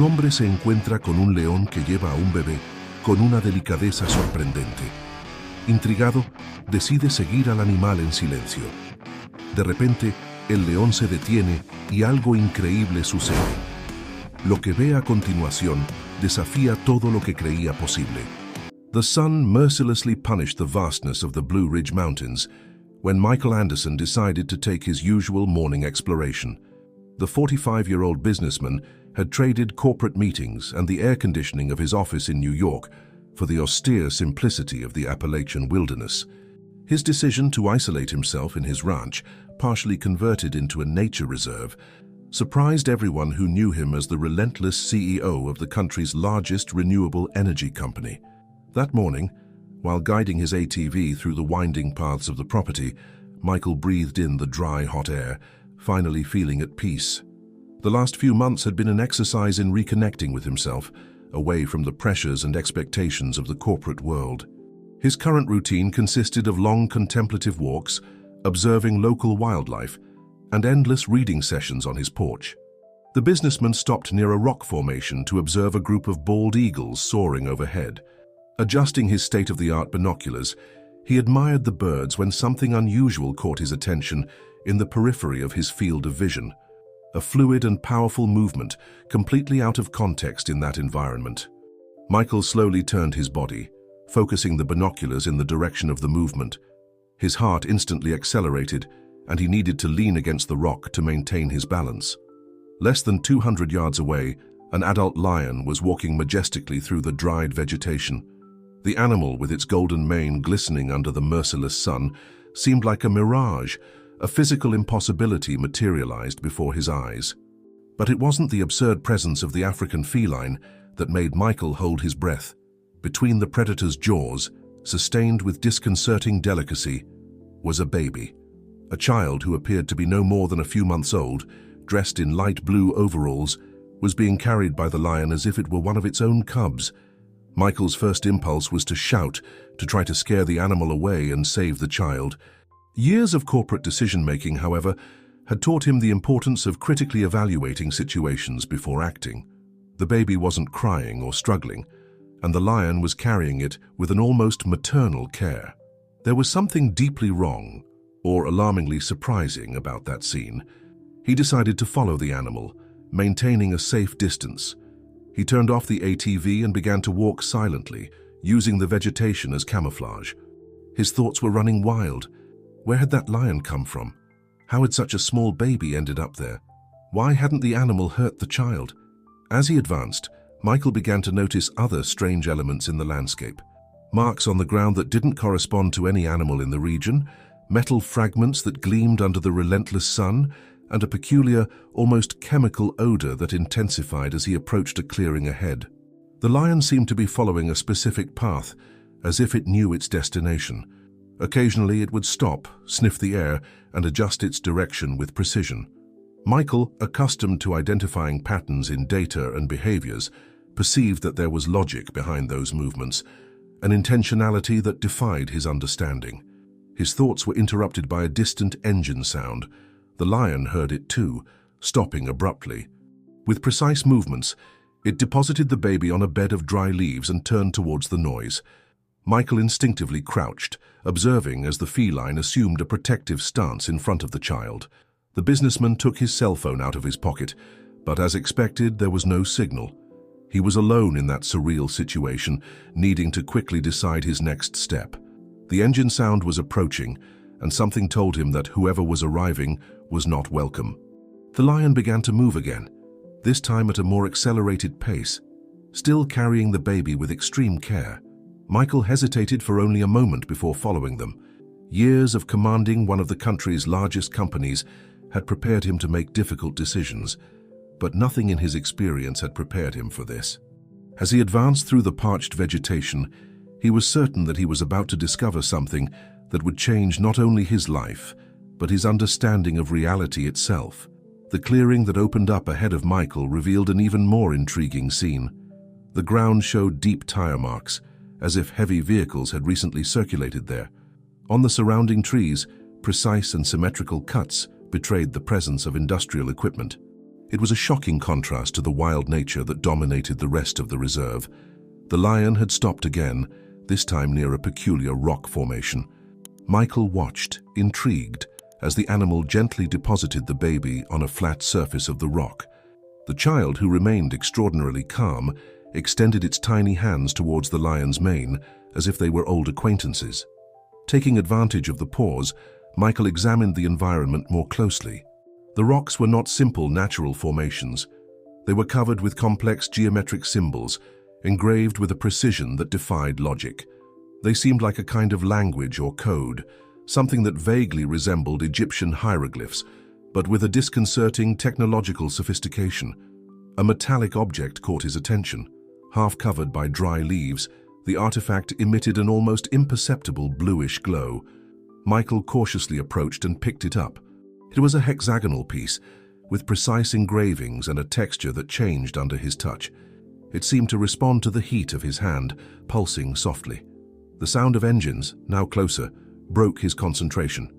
hombre se encuentra con un león que lleva a un bebé con una delicadeza sorprendente. Intrigado, decide seguir al animal en silencio. De repente, el león se detiene y algo increíble sucede. Lo que ve a continuación desafía todo lo que creía posible. The sun mercilessly punished the vastness of the Blue Ridge Mountains when Michael Anderson decided to take his usual morning exploration. The 45-year-old businessman had traded corporate meetings and the air conditioning of his office in New York for the austere simplicity of the Appalachian wilderness. His decision to isolate himself in his ranch, partially converted into a nature reserve, surprised everyone who knew him as the relentless CEO of the country's largest renewable energy company. That morning, while guiding his ATV through the winding paths of the property, Michael breathed in the dry, hot air, finally feeling at peace. The last few months had been an exercise in reconnecting with himself, away from the pressures and expectations of the corporate world. His current routine consisted of long contemplative walks, observing local wildlife, and endless reading sessions on his porch. The businessman stopped near a rock formation to observe a group of bald eagles soaring overhead. Adjusting his state-of-the-art binoculars, he admired the birds when something unusual caught his attention in the periphery of his field of vision. A fluid and powerful movement, completely out of context in that environment. Michael slowly turned his body, focusing the binoculars in the direction of the movement. His heart instantly accelerated, and he needed to lean against the rock to maintain his balance. Less than 200 yards away, an adult lion was walking majestically through the dried vegetation. The animal, with its golden mane glistening under the merciless sun, seemed like a mirage, a physical impossibility materialized before his eyes. But it wasn't the absurd presence of the African feline that made Michael hold his breath. Between the predator's jaws, sustained with disconcerting delicacy, was a baby. A child who appeared to be no more than a few months old, dressed in light blue overalls, was being carried by the lion as if it were one of its own cubs. Michael's first impulse was to shout, to try to scare the animal away and save the child. Years of corporate decision-making, however, had taught him the importance of critically evaluating situations before acting. The baby wasn't crying or struggling, and the lion was carrying it with an almost maternal care. There was something deeply wrong, or alarmingly surprising, about that scene. He decided to follow the animal, maintaining a safe distance. He turned off the ATV and began to walk silently, using the vegetation as camouflage. His thoughts were running wild. Where had that lion come from? How had such a small baby ended up there? Why hadn't the animal hurt the child? As he advanced, Michael began to notice other strange elements in the landscape. Marks on the ground that didn't correspond to any animal in the region, metal fragments that gleamed under the relentless sun, and a peculiar, almost chemical odor that intensified as he approached a clearing ahead. The lion seemed to be following a specific path, as if it knew its destination. Occasionally it would stop, sniff the air, and adjust its direction with precision. Michael, accustomed to identifying patterns in data and behaviors, perceived that there was logic behind those movements, an intentionality that defied his understanding. His thoughts were interrupted by a distant engine sound. The lion heard it too, stopping abruptly. With precise movements, it deposited the baby on a bed of dry leaves and turned towards the noise. Michael instinctively crouched, observing as the feline assumed a protective stance in front of the child. The businessman took his cell phone out of his pocket, but as expected, there was no signal. He was alone in that surreal situation, needing to quickly decide his next step. The engine sound was approaching, and something told him that whoever was arriving was not welcome. The lion began to move again, this time at a more accelerated pace, still carrying the baby with extreme care. Michael hesitated for only a moment before following them. Years of commanding one of the country's largest companies had prepared him to make difficult decisions, but nothing in his experience had prepared him for this. As he advanced through the parched vegetation, he was certain that he was about to discover something that would change not only his life, but his understanding of reality itself. The clearing that opened up ahead of Michael revealed an even more intriguing scene. The ground showed deep tire marks, as if heavy vehicles had recently circulated there. On the surrounding trees, precise and symmetrical cuts betrayed the presence of industrial equipment. It was a shocking contrast to the wild nature that dominated the rest of the reserve. The lion had stopped again, this time near a peculiar rock formation. Michael watched, intrigued, as the animal gently deposited the baby on a flat surface of the rock. The child, who remained extraordinarily calm, extended its tiny hands towards the lion's mane, as if they were old acquaintances. Taking advantage of the pause, Michael examined the environment more closely. The rocks were not simple natural formations. They were covered with complex geometric symbols, engraved with a precision that defied logic. They seemed like a kind of language or code, something that vaguely resembled Egyptian hieroglyphs, but with a disconcerting technological sophistication. A metallic object caught his attention. Half covered by dry leaves, the artifact emitted an almost imperceptible bluish glow. Michael cautiously approached and picked it up. It was a hexagonal piece, with precise engravings and a texture that changed under his touch. It seemed to respond to the heat of his hand, pulsing softly. The sound of engines, now closer, broke his concentration.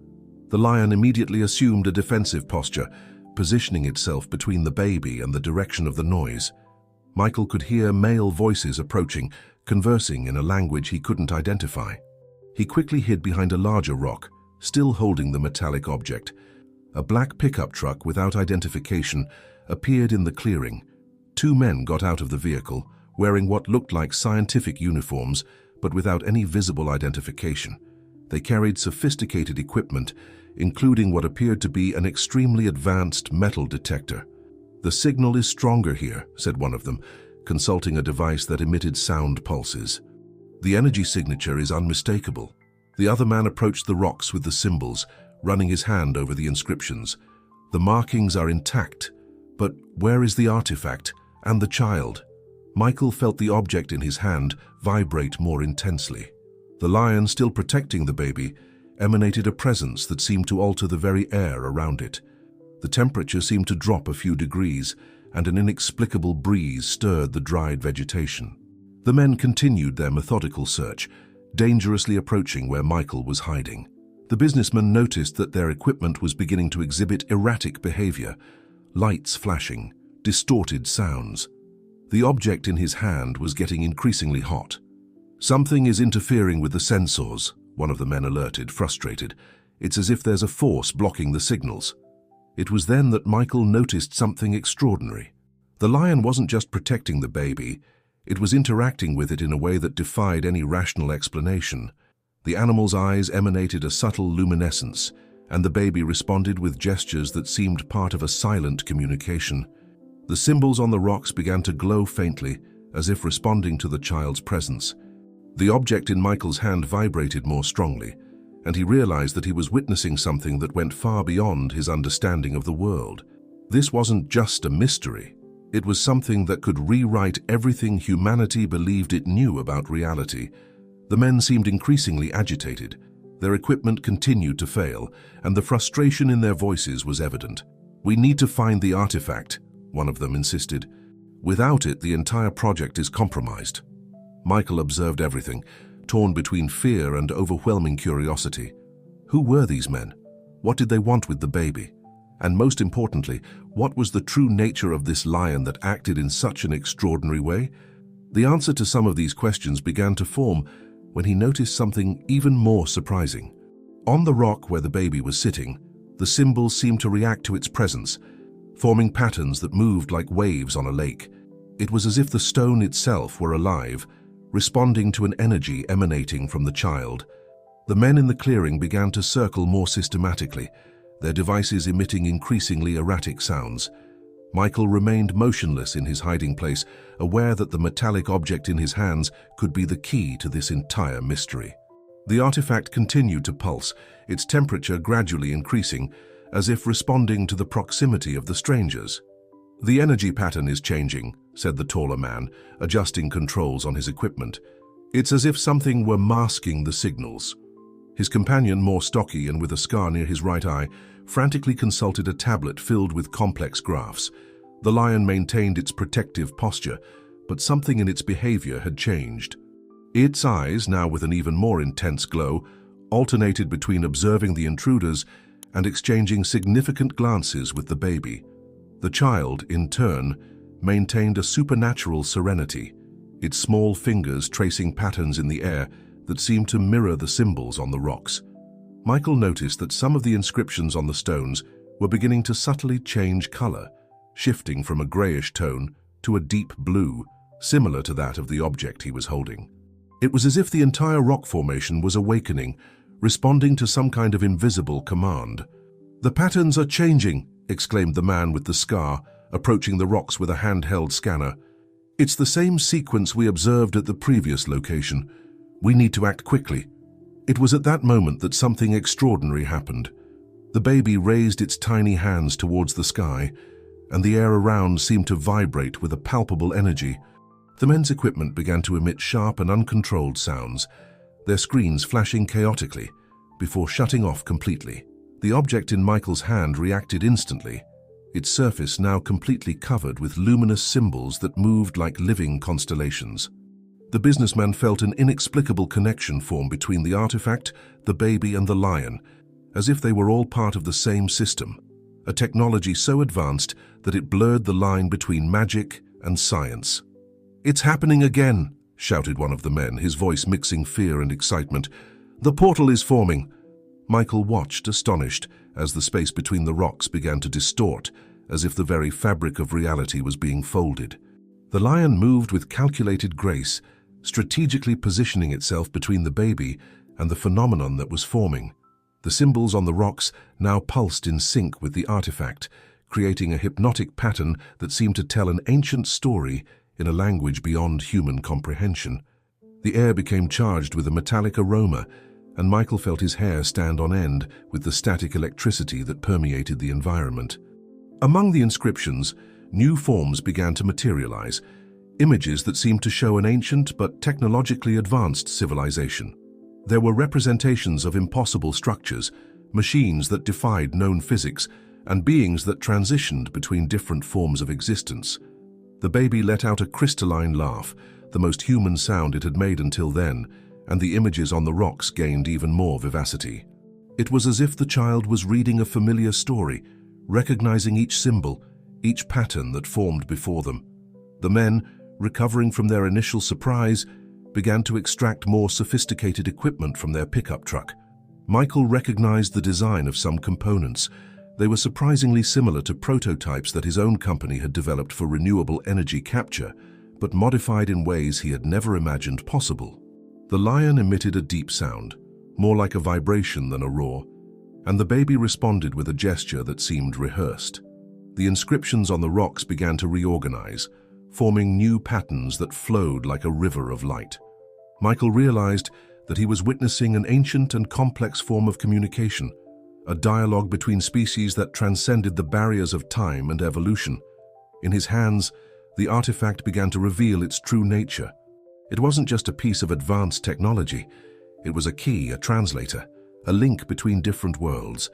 The lion immediately assumed a defensive posture, positioning itself between the baby and the direction of the noise. Michael could hear male voices approaching, conversing in a language he couldn't identify. He quickly hid behind a larger rock, still holding the metallic object. A black pickup truck without identification appeared in the clearing. Two men got out of the vehicle, wearing what looked like scientific uniforms, but without any visible identification. They carried sophisticated equipment, including what appeared to be an extremely advanced metal detector. "The signal is stronger here," said one of them, consulting a device that emitted sound pulses. "The energy signature is unmistakable." The other man approached the rocks with the symbols, running his hand over the inscriptions. "The markings are intact, but where is the artifact and the child?" Michael felt the object in his hand vibrate more intensely. The lion, still protecting the baby, emanated a presence that seemed to alter the very air around it. The temperature seemed to drop a few degrees, and an inexplicable breeze stirred the dried vegetation. The men continued their methodical search, dangerously approaching where Michael was hiding. The businessman noticed that their equipment was beginning to exhibit erratic behavior, lights flashing, distorted sounds. The object in his hand was getting increasingly hot. "Something is interfering with the sensors," one of the men alerted, frustrated. "It's as if there's a force blocking the signals." It was then that Michael noticed something extraordinary. The lion wasn't just protecting the baby, it was interacting with it in a way that defied any rational explanation. The animal's eyes emanated a subtle luminescence, and the baby responded with gestures that seemed part of a silent communication. The symbols on the rocks began to glow faintly, as if responding to the child's presence. The object in Michael's hand vibrated more strongly, and he realized that he was witnessing something that went far beyond his understanding of the world. This wasn't just a mystery. It was something that could rewrite everything humanity believed it knew about reality. The men seemed increasingly agitated. Their equipment continued to fail, and the frustration in their voices was evident. "We need to find the artifact," one of them insisted. "Without it, the entire project is compromised." Michael observed everything, torn between fear and overwhelming curiosity. Who were these men? What did they want with the baby? And most importantly, what was the true nature of this lion that acted in such an extraordinary way? The answer to some of these questions began to form when he noticed something even more surprising. On the rock where the baby was sitting, the symbols seemed to react to its presence, forming patterns that moved like waves on a lake. It was as if the stone itself were alive, responding to an energy emanating from the child. The men in the clearing began to circle more systematically, their devices emitting increasingly erratic sounds. Michael remained motionless in his hiding place, aware that the metallic object in his hands could be the key to this entire mystery. The artifact continued to pulse, its temperature gradually increasing, as if responding to the proximity of the strangers. "The energy pattern is changing," said the taller man, adjusting controls on his equipment. "It's as if something were masking the signals." His companion, more stocky and with a scar near his right eye, frantically consulted a tablet filled with complex graphs. The lion maintained its protective posture, but something in its behavior had changed. Its eyes, now with an even more intense glow, alternated between observing the intruders and exchanging significant glances with the baby. The child, in turn, maintained a supernatural serenity, its small fingers tracing patterns in the air that seemed to mirror the symbols on the rocks. Michael noticed that some of the inscriptions on the stones were beginning to subtly change color, shifting from a grayish tone to a deep blue, similar to that of the object he was holding. It was as if the entire rock formation was awakening, responding to some kind of invisible command. "The patterns are changing," exclaimed the man with the scar, approaching the rocks with a handheld scanner. "It's the same sequence we observed at the previous location. We need to act quickly." It was at that moment that something extraordinary happened. The baby raised its tiny hands towards the sky, and the air around seemed to vibrate with a palpable energy. The men's equipment began to emit sharp and uncontrolled sounds, their screens flashing chaotically, before shutting off completely. The object in Michael's hand reacted instantly, its surface now completely covered with luminous symbols that moved like living constellations. The businessman felt an inexplicable connection form between the artifact, the baby, and the lion, as if they were all part of the same system, a technology so advanced that it blurred the line between magic and science. "It's happening again," shouted one of the men, his voice mixing fear and excitement. "The portal is forming." Michael watched, astonished, as the space between the rocks began to distort, as if the very fabric of reality was being folded. The lion moved with calculated grace, strategically positioning itself between the baby and the phenomenon that was forming. The symbols on the rocks now pulsed in sync with the artifact, creating a hypnotic pattern that seemed to tell an ancient story in a language beyond human comprehension. The air became charged with a metallic aroma, and Michael felt his hair stand on end with the static electricity that permeated the environment. Among the inscriptions, new forms began to materialize, images that seemed to show an ancient but technologically advanced civilization. There were representations of impossible structures, machines that defied known physics, and beings that transitioned between different forms of existence. The baby let out a crystalline laugh, the most human sound it had made until then, and the images on the rocks gained even more vivacity. It was as if the child was reading a familiar story, recognizing each symbol, each pattern that formed before them. The men, recovering from their initial surprise, began to extract more sophisticated equipment from their pickup truck. Michael recognized the design of some components. They were surprisingly similar to prototypes that his own company had developed for renewable energy capture, but modified in ways he had never imagined possible. The lion emitted a deep sound, more like a vibration than a roar, and the baby responded with a gesture that seemed rehearsed. The inscriptions on the rocks began to reorganize, forming new patterns that flowed like a river of light. Michael realized that he was witnessing an ancient and complex form of communication, a dialogue between species that transcended the barriers of time and evolution. In his hands, the artifact began to reveal its true nature. It wasn't just a piece of advanced technology. It was a key, a translator, a link between different worlds.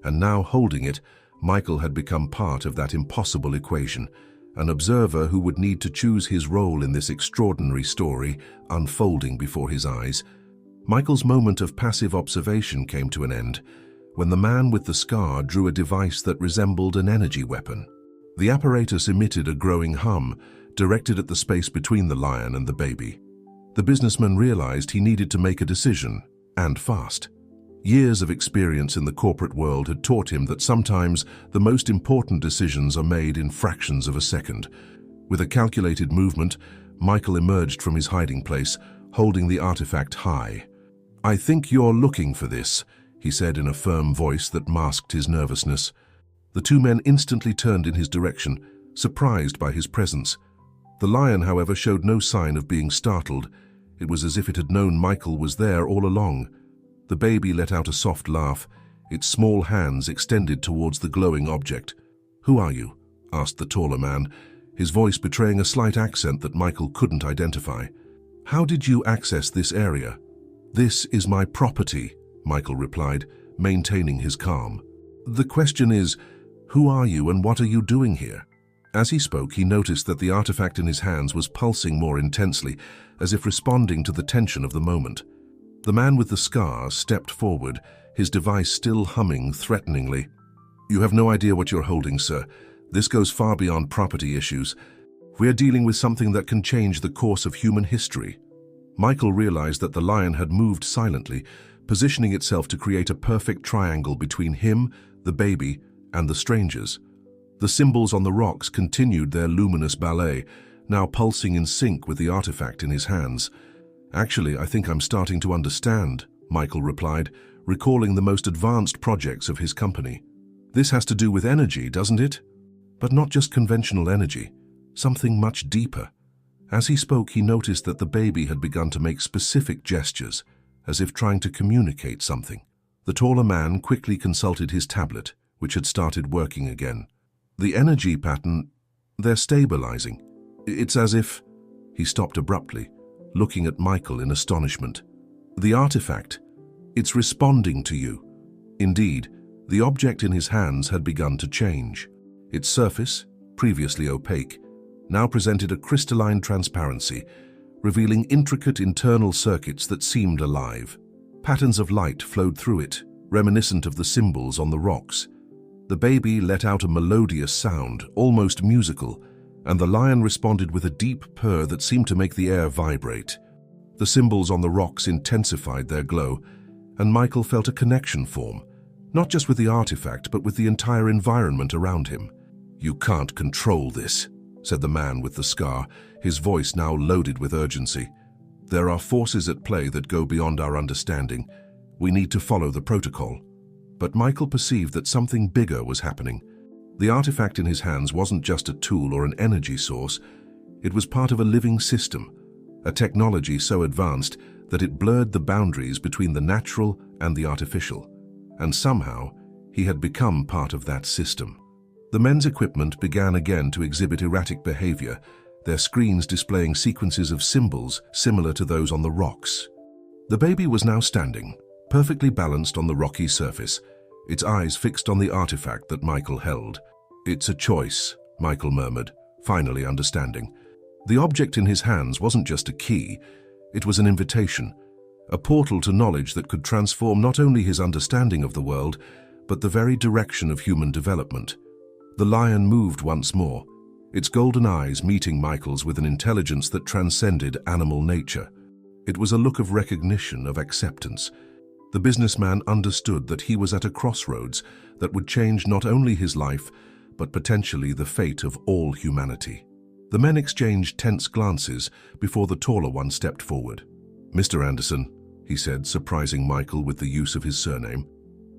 And now, holding it, Michael had become part of that impossible equation, an observer who would need to choose his role in this extraordinary story unfolding before his eyes. Michael's moment of passive observation came to an end when the man with the scar drew a device that resembled an energy weapon. The apparatus emitted a growing hum, directed at the space between the lion and the baby. The businessman realized he needed to make a decision, and fast. Years of experience in the corporate world had taught him that sometimes the most important decisions are made in fractions of a second. With a calculated movement, Michael emerged from his hiding place, holding the artifact high. "I think you're looking for this," he said in a firm voice that masked his nervousness. The two men instantly turned in his direction, surprised by his presence. The lion, however, showed no sign of being startled. It was as if it had known Michael was there all along. The baby let out a soft laugh, its small hands extended towards the glowing object. "Who are you?" asked the taller man, his voice betraying a slight accent that Michael couldn't identify. "How did you access this area?" "This is my property," Michael replied, maintaining his calm. "The question is, who are you and what are you doing here?" As he spoke, he noticed that the artifact in his hands was pulsing more intensely, as if responding to the tension of the moment. The man with the scar stepped forward, his device still humming threateningly. "You have no idea what you're holding, sir. This goes far beyond property issues. We're dealing with something that can change the course of human history. Michael realized that the lion had moved silently, positioning itself to create a perfect triangle between him, the baby, and the strangers. The symbols on the rocks continued their luminous ballet, now pulsing in sync with the artifact in his hands. "Actually, I think I'm starting to understand," Michael replied, recalling the most advanced projects of his company. "This has to do with energy, doesn't it? But not just conventional energy, something much deeper." As he spoke, he noticed that the baby had begun to make specific gestures, as if trying to communicate something. The taller man quickly consulted his tablet, which had started working again. "The energy pattern, they're stabilizing. It's as if—" He stopped abruptly, looking at Michael in astonishment. "The artifact, it's responding to you." Indeed, the object in his hands had begun to change. Its surface, previously opaque, now presented a crystalline transparency, revealing intricate internal circuits that seemed alive. Patterns of light flowed through it, reminiscent of the symbols on the rocks. The baby let out a melodious sound, almost musical, and the lion responded with a deep purr that seemed to make the air vibrate. The symbols on the rocks intensified their glow, and Michael felt a connection form, not just with the artifact, but with the entire environment around him. "You can't control this," said the man with the scar, his voice now loaded with urgency. "There are forces at play that go beyond our understanding. We need to follow the protocol." But Michael perceived that something bigger was happening. The artifact in his hands wasn't just a tool or an energy source. It was part of a living system, a technology so advanced that it blurred the boundaries between the natural and the artificial. And somehow, he had become part of that system. The men's equipment began again to exhibit erratic behavior, their screens displaying sequences of symbols similar to those on the rocks. The baby was now standing, perfectly balanced on the rocky surface, its eyes fixed on the artifact that Michael held. "It's a choice," Michael murmured, finally understanding. The object in his hands wasn't just a key, it was an invitation, a portal to knowledge that could transform not only his understanding of the world, but the very direction of human development. The lion moved once more, its golden eyes meeting Michael's with an intelligence that transcended animal nature. It was a look of recognition, of acceptance. The businessman understood that he was at a crossroads that would change not only his life, but potentially the fate of all humanity. The men exchanged tense glances before the taller one stepped forward. "Mr. Anderson," he said, surprising Michael with the use of his surname.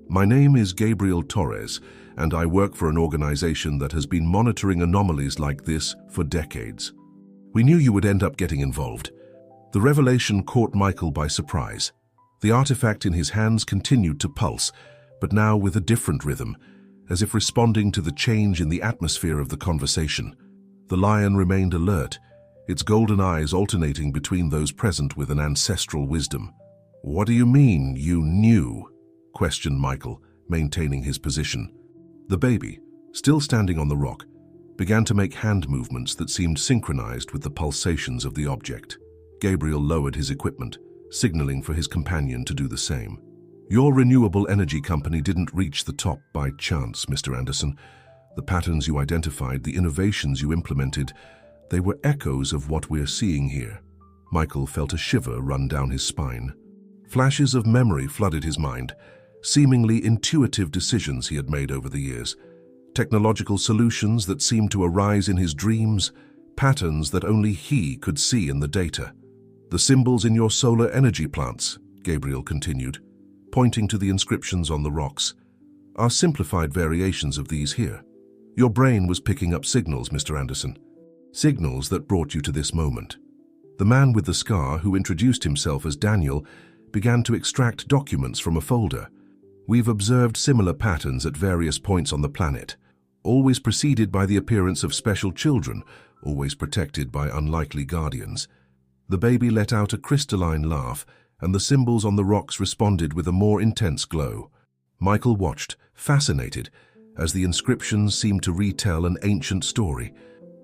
"My name is Gabriel Torres, and I work for an organization that has been monitoring anomalies like this for decades. We knew you would end up getting involved." The revelation caught Michael by surprise. The artifact in his hands continued to pulse, but now with a different rhythm, as if responding to the change in the atmosphere of the conversation. The lion remained alert, its golden eyes alternating between those present with an ancestral wisdom. "What do you mean, you knew?" questioned Michael, maintaining his position. The baby, still standing on the rock, began to make hand movements that seemed synchronized with the pulsations of the object. Gabriel lowered his equipment, signaling for his companion to do the same. "Your renewable energy company didn't reach the top by chance, Mr. Anderson. The patterns you identified, the innovations you implemented, they were echoes of what we're seeing here." Michael felt a shiver run down his spine. Flashes of memory flooded his mind, seemingly intuitive decisions he had made over the years. Technological solutions that seemed to arise in his dreams, patterns that only he could see in the data. "The symbols in your solar energy plants," Gabriel continued, pointing to the inscriptions on the rocks, "are simplified variations of these here. Your brain was picking up signals, Mr. Anderson. Signals that brought you to this moment." The man with the scar, who introduced himself as Daniel, began to extract documents from a folder. "We've observed similar patterns at various points on the planet, always preceded by the appearance of special children, always protected by unlikely guardians." The baby let out a crystalline laugh, and the symbols on the rocks responded with a more intense glow. Michael watched, fascinated, as the inscriptions seemed to retell an ancient story,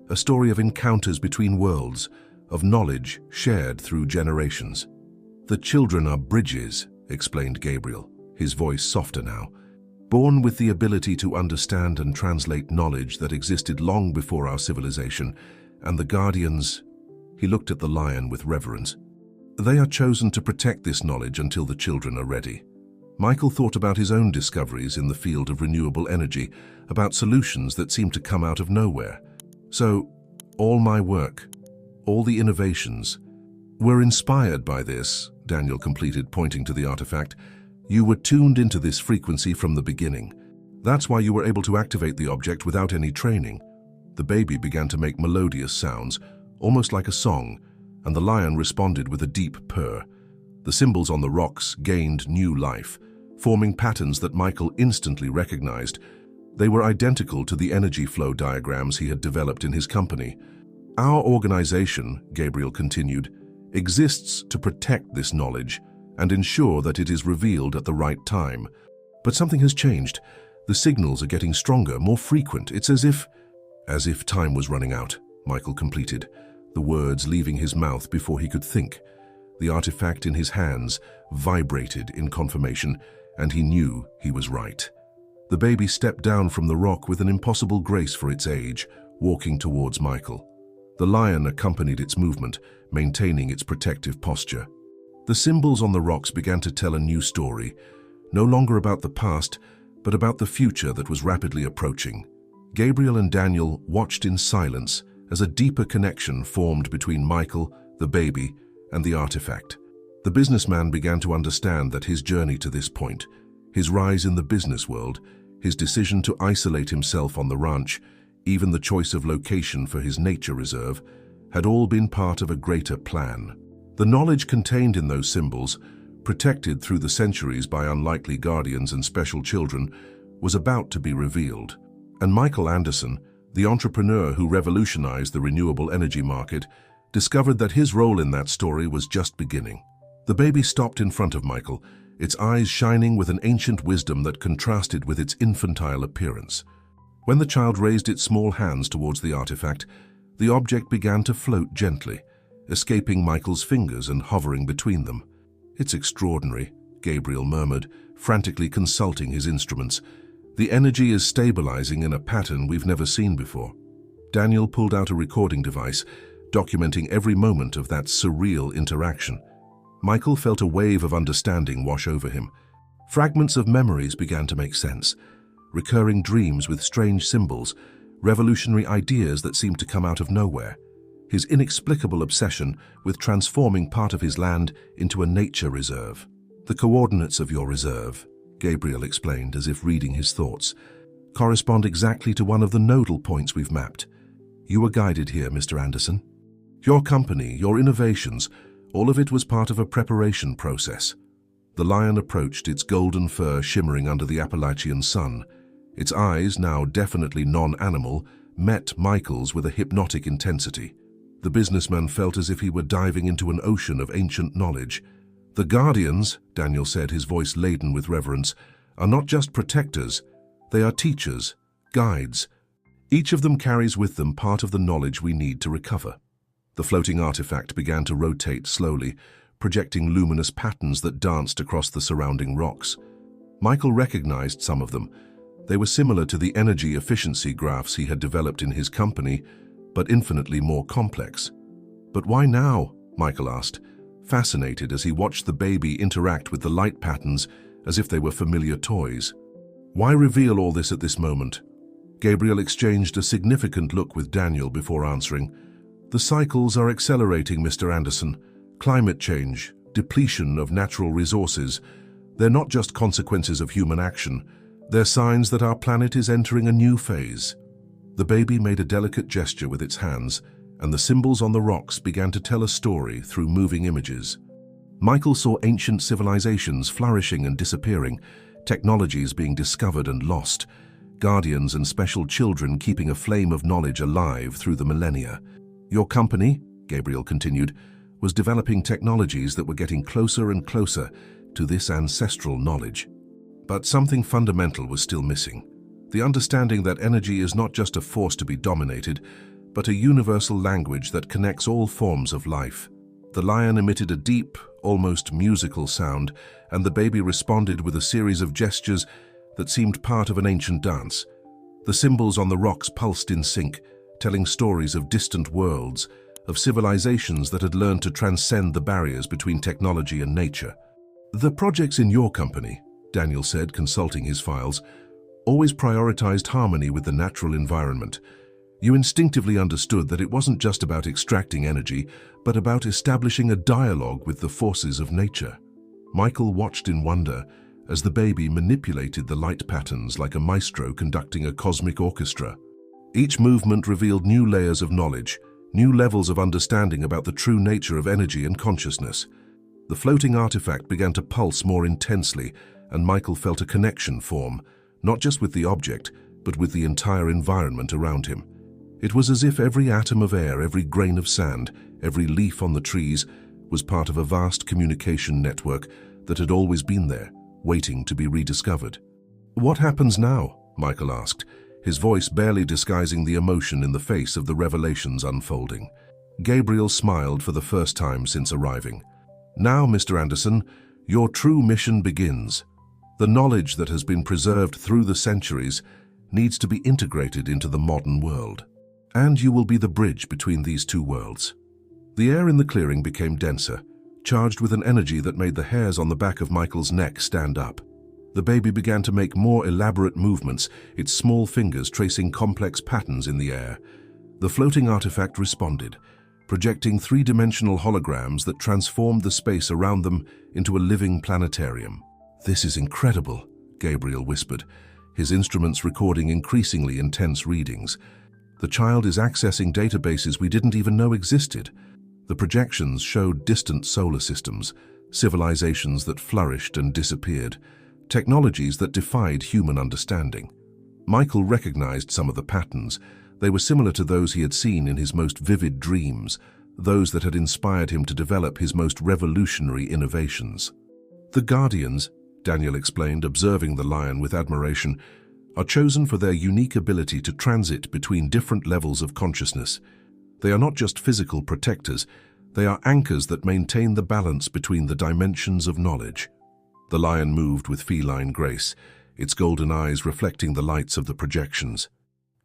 a story of encounters between worlds, of knowledge shared through generations. "The children are bridges," explained Gabriel, his voice softer now. Born with the ability to understand and translate knowledge that existed long before our civilization, and the guardians, he looked at the lion with reverence. They are chosen to protect this knowledge until the children are ready. Michael thought about his own discoveries in the field of renewable energy, about solutions that seemed to come out of nowhere. So, all my work, all the innovations, were inspired by this, Daniel completed, pointing to the artifact. You were tuned into this frequency from the beginning. That's why you were able to activate the object without any training. The baby began to make melodious sounds, almost like a song, and the lion responded with a deep purr. The symbols on the rocks gained new life, forming patterns that Michael instantly recognized. They were identical to the energy flow diagrams he had developed in his company. Our organization, Gabriel continued, exists to protect this knowledge and ensure that it is revealed at the right time. But something has changed. The signals are getting stronger, more frequent. It's as if time was running out, Michael completed, the words leaving his mouth before he could think. The artifact in his hands vibrated in confirmation, and he knew he was right. The baby stepped down from the rock with an impossible grace for its age, walking towards Michael. The lion accompanied its movement, maintaining its protective posture. The symbols on the rocks began to tell a new story, no longer about the past, but about the future that was rapidly approaching. Gabriel and Daniel watched in silence as a deeper connection formed between Michael, the baby, and the artifact. The businessman began to understand that his journey to this point, his rise in the business world, his decision to isolate himself on the ranch, even the choice of location for his nature reserve, had all been part of a greater plan. The knowledge contained in those symbols, protected through the centuries by unlikely guardians and special children, was about to be revealed. And Michael Anderson, the entrepreneur who revolutionized the renewable energy market, discovered that his role in that story was just beginning. The baby stopped in front of Michael, its eyes shining with an ancient wisdom that contrasted with its infantile appearance. When the child raised its small hands towards the artifact, the object began to float gently, escaping Michael's fingers and hovering between them. "It's extraordinary," Gabriel murmured, frantically consulting his instruments. "The energy is stabilizing in a pattern we've never seen before." Daniel pulled out a recording device, documenting every moment of that surreal interaction. Michael felt a wave of understanding wash over him. Fragments of memories began to make sense, recurring dreams with strange symbols, revolutionary ideas that seemed to come out of nowhere. His inexplicable obsession with transforming part of his land into a nature reserve. "The coordinates of your reserve," Gabriel explained as if reading his thoughts, "correspond exactly to one of the nodal points we've mapped. You were guided here, Mr. Anderson. Your company, your innovations, all of it was part of a preparation process." The lion approached, its golden fur shimmering under the Appalachian sun. Its eyes, now definitely non-animal, met Michael's with a hypnotic intensity. The businessman felt as if he were diving into an ocean of ancient knowledge. "The guardians," Daniel said, his voice laden with reverence, "are not just protectors. They are teachers, guides. Each of them carries with them part of the knowledge we need to recover." The floating artifact began to rotate slowly, projecting luminous patterns that danced across the surrounding rocks. Michael recognized some of them. They were similar to the energy efficiency graphs he had developed in his company, but infinitely more complex. "But why now?" Michael asked, fascinated as he watched the baby interact with the light patterns as if they were familiar toys. "Why reveal all this at this moment?" Gabriel exchanged a significant look with Daniel before answering. "The cycles are accelerating, Mr. Anderson. Climate change, depletion of natural resources, they're not just consequences of human action. They're signs that our planet is entering a new phase." The baby made a delicate gesture with its hands, and the symbols on the rocks began to tell a story through moving images. Michael saw ancient civilizations flourishing and disappearing, technologies being discovered and lost, guardians and special children keeping a flame of knowledge alive through the millennia. "Your company," Gabriel continued, "was developing technologies that were getting closer and closer to this ancestral knowledge. But something fundamental was still missing. The understanding that energy is not just a force to be dominated, but a universal language that connects all forms of life." The lion emitted a deep, almost musical sound, and the baby responded with a series of gestures that seemed part of an ancient dance. The symbols on the rocks pulsed in sync, telling stories of distant worlds, of civilizations that had learned to transcend the barriers between technology and nature. "The projects in your company," Daniel said, consulting his files, "always prioritized harmony with the natural environment. You instinctively understood that it wasn't just about extracting energy, but about establishing a dialogue with the forces of nature." Michael watched in wonder as the baby manipulated the light patterns like a maestro conducting a cosmic orchestra. Each movement revealed new layers of knowledge, new levels of understanding about the true nature of energy and consciousness. The floating artifact began to pulse more intensely, and Michael felt a connection form, not just with the object, but with the entire environment around him. It was as if every atom of air, every grain of sand, every leaf on the trees was part of a vast communication network that had always been there, waiting to be rediscovered. "What happens now?" Michael asked, his voice barely disguising the emotion in the face of the revelations unfolding. Gabriel smiled for the first time since arriving. "Now, Mr. Anderson, your true mission begins. The knowledge that has been preserved through the centuries needs to be integrated into the modern world. And you will be the bridge between these two worlds." The air in the clearing became denser, charged with an energy that made the hairs on the back of Michael's neck stand up. The baby began to make more elaborate movements, its small fingers tracing complex patterns in the air. The floating artifact responded, projecting three-dimensional holograms that transformed the space around them into a living planetarium. "This is incredible," Gabriel whispered, his instruments recording increasingly intense readings. "The child is accessing databases we didn't even know existed." The projections showed distant solar systems, civilizations that flourished and disappeared, technologies that defied human understanding. Michael recognized some of the patterns. They were similar to those he had seen in his most vivid dreams, those that had inspired him to develop his most revolutionary innovations. "The Guardians," Daniel explained, observing the lion with admiration, "are chosen for their unique ability to transit between different levels of consciousness. They are not just physical protectors, they are anchors that maintain the balance between the dimensions of knowledge." The lion moved with feline grace, its golden eyes reflecting the lights of the projections.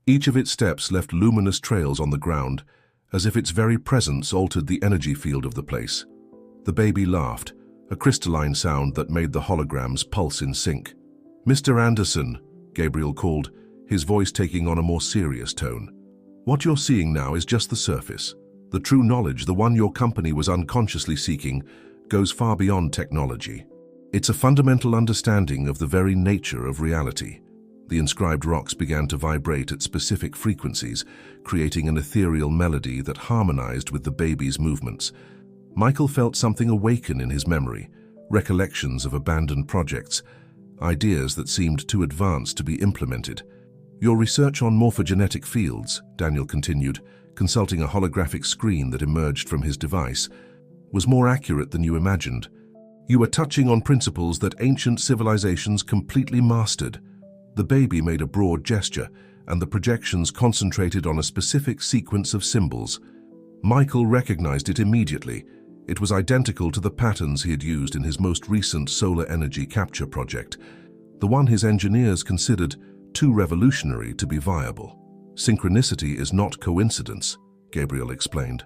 Each of its steps left luminous trails on the ground, as if its very presence altered the energy field of the place. The baby laughed, a crystalline sound that made the holograms pulse in sync. "Mr. Anderson," Gabriel called, his voice taking on a more serious tone. "What you're seeing now is just the surface. The true knowledge, the one your company was unconsciously seeking, goes far beyond technology. It's a fundamental understanding of the very nature of reality." The inscribed rocks began to vibrate at specific frequencies, creating an ethereal melody that harmonized with the baby's movements. Michael felt something awaken in his memory, recollections of abandoned projects, ideas that seemed too advanced to be implemented. "Your research on morphogenetic fields," Daniel continued, consulting a holographic screen that emerged from his device, "was more accurate than you imagined. You were touching on principles that ancient civilizations completely mastered." The baby made a broad gesture, and the projections concentrated on a specific sequence of symbols. Michael recognized it immediately. It was identical to the patterns he had used in his most recent solar energy capture project, the one his engineers considered too revolutionary to be viable. "Synchronicity is not coincidence," Gabriel explained,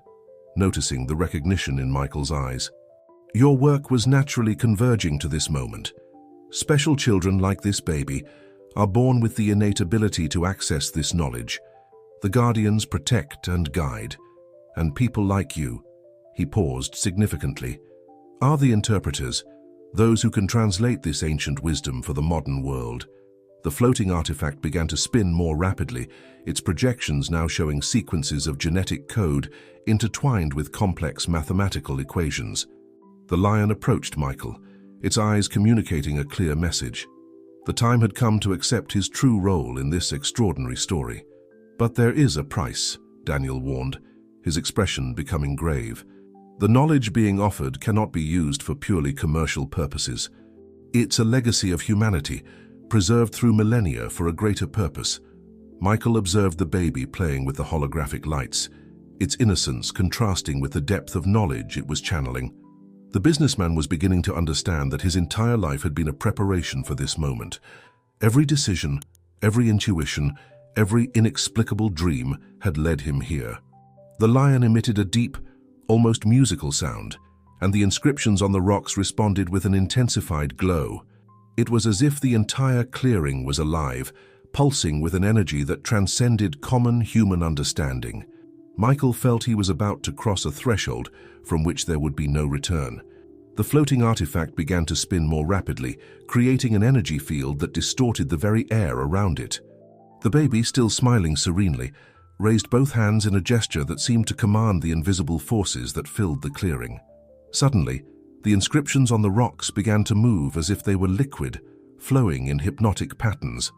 noticing the recognition in Michael's eyes. "Your work was naturally converging to this moment. Special children like this baby are born with the innate ability to access this knowledge. The Guardians protect and guide, and people like you," he paused significantly, "are the interpreters, those who can translate this ancient wisdom for the modern world." The floating artifact began to spin more rapidly, its projections now showing sequences of genetic code intertwined with complex mathematical equations. The lion approached Michael, its eyes communicating a clear message. The time had come to accept his true role in this extraordinary story. "But there is a price," Daniel warned, his expression becoming grave. "The knowledge being offered cannot be used for purely commercial purposes. It's a legacy of humanity, preserved through millennia for a greater purpose." Michael observed the baby playing with the holographic lights, its innocence contrasting with the depth of knowledge it was channeling. The businessman was beginning to understand that his entire life had been a preparation for this moment. Every decision, every intuition, every inexplicable dream had led him here. The lion emitted a deep, almost musical sound, and the inscriptions on the rocks responded with an intensified glow. It was as if the entire clearing was alive, pulsing with an energy that transcended common human understanding. Michael felt he was about to cross a threshold from which there would be no return. The floating artifact began to spin more rapidly, creating an energy field that distorted the very air around it. The baby, still smiling serenely, raised both hands in a gesture that seemed to command the invisible forces that filled the clearing. Suddenly, the inscriptions on the rocks began to move as if they were liquid, flowing in hypnotic patterns.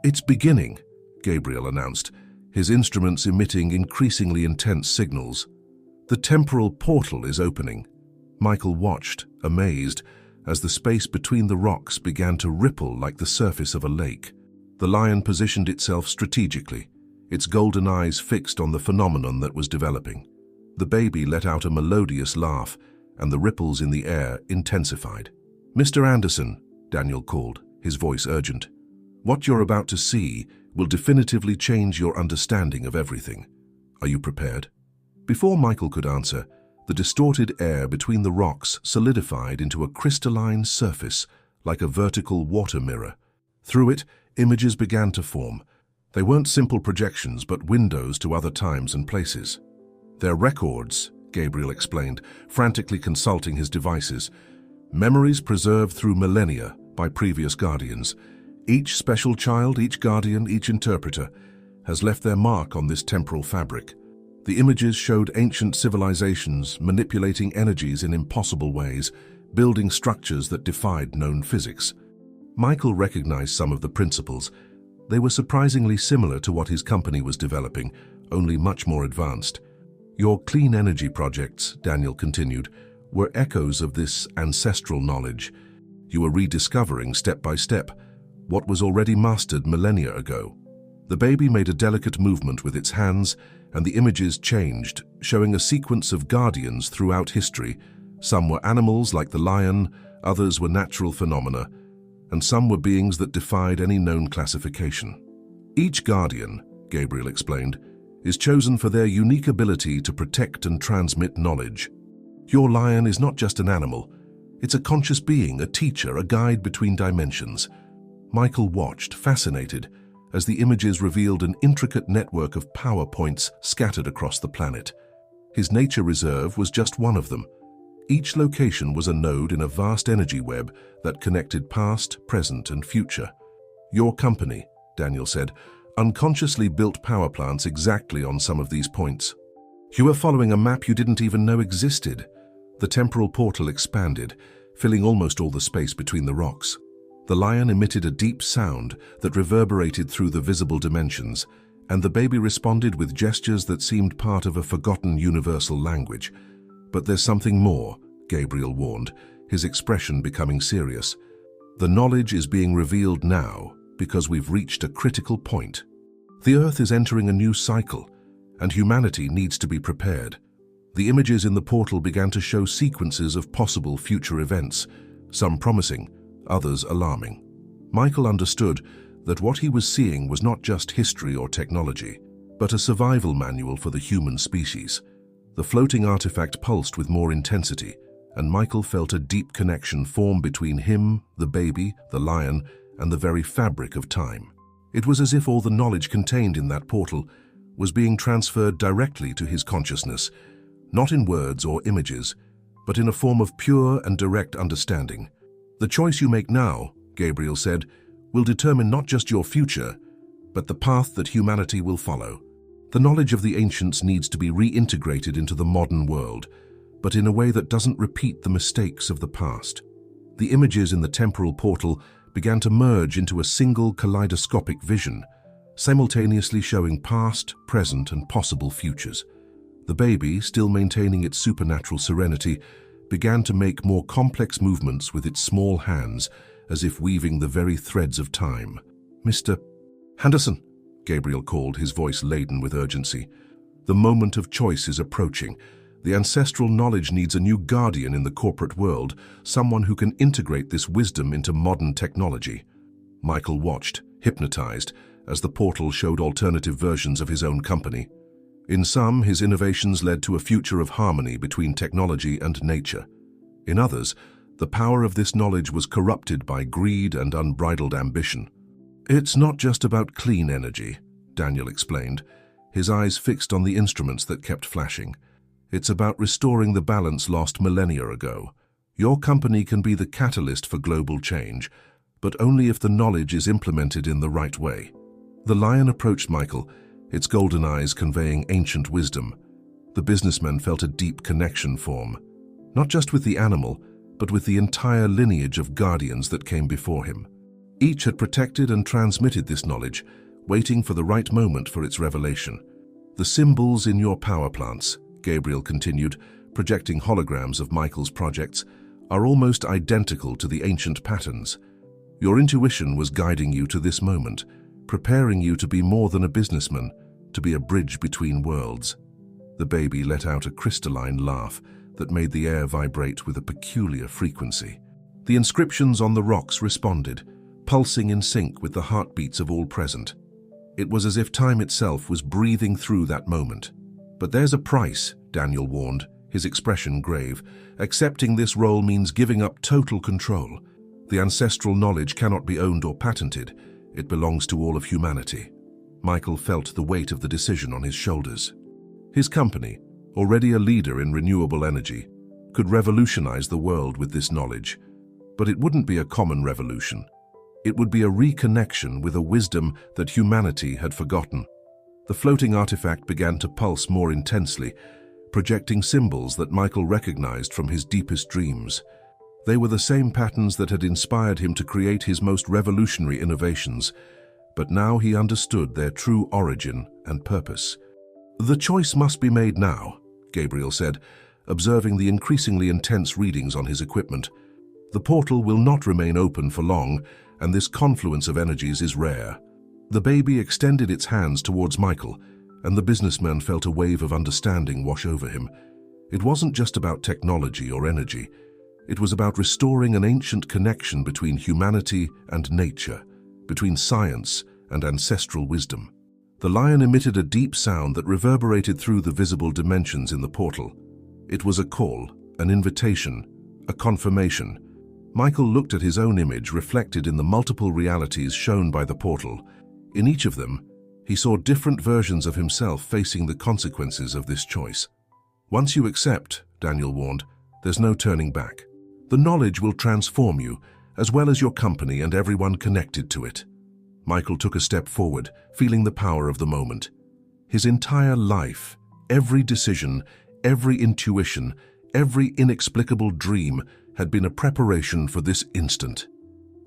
"It's beginning," Gabriel announced, his instruments emitting increasingly intense signals. "The temporal portal is opening." Michael watched, amazed, as the space between the rocks began to ripple like the surface of a lake. The lion positioned itself strategically, its golden eyes fixed on the phenomenon that was developing. The baby let out a melodious laugh, and the ripples in the air intensified. "Mr. Anderson," Daniel called, his voice urgent, "what you're about to see will definitively change your understanding of everything. Are you prepared?" Before Michael could answer, the distorted air between the rocks solidified into a crystalline surface, like a vertical water mirror. Through it, images began to form. They weren't simple projections, but windows to other times and places. "They're records," Gabriel explained, frantically consulting his devices. "Memories preserved through millennia by previous guardians. Each special child, each guardian, each interpreter has left their mark on this temporal fabric." The images showed ancient civilizations manipulating energies in impossible ways, building structures that defied known physics. Michael recognized some of the principles. They were surprisingly similar to what his company was developing, only much more advanced. "Your clean energy projects," Daniel continued, "were echoes of this ancestral knowledge. You were rediscovering, step by step, what was already mastered millennia ago." The baby made a delicate movement with its hands, and the images changed, showing a sequence of guardians throughout history. Some were animals like the lion, others were natural phenomena, and some were beings that defied any known classification. "Each guardian," Gabriel explained, "is chosen for their unique ability to protect and transmit knowledge. Your lion is not just an animal, it's a conscious being, a teacher, a guide between dimensions." Michael watched, fascinated, as the images revealed an intricate network of power points scattered across the planet. His nature reserve was just one of them. Each location was a node in a vast energy web that connected past, present, and future. "Your company," Daniel said, "unconsciously built power plants exactly on some of these points. You were following a map you didn't even know existed." The temporal portal expanded, filling almost all the space between the rocks. The lion emitted a deep sound that reverberated through the visible dimensions, and the baby responded with gestures that seemed part of a forgotten universal language. "But there's something more," Gabriel warned, his expression becoming serious. "The knowledge is being revealed now because we've reached a critical point. The Earth is entering a new cycle, and humanity needs to be prepared." The images in the portal began to show sequences of possible future events, some promising, others alarming. Michael understood that what he was seeing was not just history or technology, but a survival manual for the human species. The floating artifact pulsed with more intensity, and Michael felt a deep connection form between him, the baby, the lion, and the very fabric of time. It was as if all the knowledge contained in that portal was being transferred directly to his consciousness, not in words or images, but in a form of pure and direct understanding. "The choice you make now," Gabriel said, "will determine not just your future, but the path that humanity will follow. The knowledge of the ancients needs to be reintegrated into the modern world, but in a way that doesn't repeat the mistakes of the past." The images in the temporal portal began to merge into a single kaleidoscopic vision, simultaneously showing past, present, and possible futures. The baby, still maintaining its supernatural serenity, began to make more complex movements with its small hands, as if weaving the very threads of time. "Mr. Henderson," Gabriel called, his voice laden with urgency. "The moment of choice is approaching. The ancestral knowledge needs a new guardian in the corporate world, someone who can integrate this wisdom into modern technology." Michael watched, hypnotized, as the portal showed alternative versions of his own company. In some, his innovations led to a future of harmony between technology and nature. In others, the power of this knowledge was corrupted by greed and unbridled ambition. "It's not just about clean energy," Daniel explained, his eyes fixed on the instruments that kept flashing. "It's about restoring the balance lost millennia ago. Your company can be the catalyst for global change, but only if the knowledge is implemented in the right way." The lion approached Michael, its golden eyes conveying ancient wisdom. The businessman felt a deep connection form, not just with the animal, but with the entire lineage of guardians that came before him. Each had protected and transmitted this knowledge, waiting for the right moment for its revelation. "The symbols in your power plants," Gabriel continued, projecting holograms of Michael's projects, "are almost identical to the ancient patterns. Your intuition was guiding you to this moment, preparing you to be more than a businessman, to be a bridge between worlds." The baby let out a crystalline laugh that made the air vibrate with a peculiar frequency. The inscriptions on the rocks responded, pulsing in sync with the heartbeats of all present. It was as if time itself was breathing through that moment. "But there's a price," Daniel warned, his expression grave. "Accepting this role means giving up total control. The ancestral knowledge cannot be owned or patented. It belongs to all of humanity." Michael felt the weight of the decision on his shoulders. His company, already a leader in renewable energy, could revolutionize the world with this knowledge. But it wouldn't be a common revolution. It would be a reconnection with a wisdom that humanity had forgotten. The floating artifact began to pulse more intensely, projecting symbols that Michael recognized from his deepest dreams. They were the same patterns that had inspired him to create his most revolutionary innovations, but now he understood their true origin and purpose. "The choice must be made now," Gabriel said, observing the increasingly intense readings on his equipment. "The portal will not remain open for long, and this confluence of energies is rare." The baby extended its hands towards Michael, and the businessman felt a wave of understanding wash over him. It wasn't just about technology or energy. It was about restoring an ancient connection between humanity and nature, between science and ancestral wisdom. The lion emitted a deep sound that reverberated through the visible dimensions in the portal. It was a call, an invitation, a confirmation. Michael looked at his own image reflected in the multiple realities shown by the portal. In each of them, he saw different versions of himself facing the consequences of this choice. "Once you accept," Daniel warned, "there's no turning back. The knowledge will transform you, as well as your company and everyone connected to it." Michael took a step forward, feeling the power of the moment. His entire life, every decision, every intuition, every inexplicable dream had been a preparation for this instant.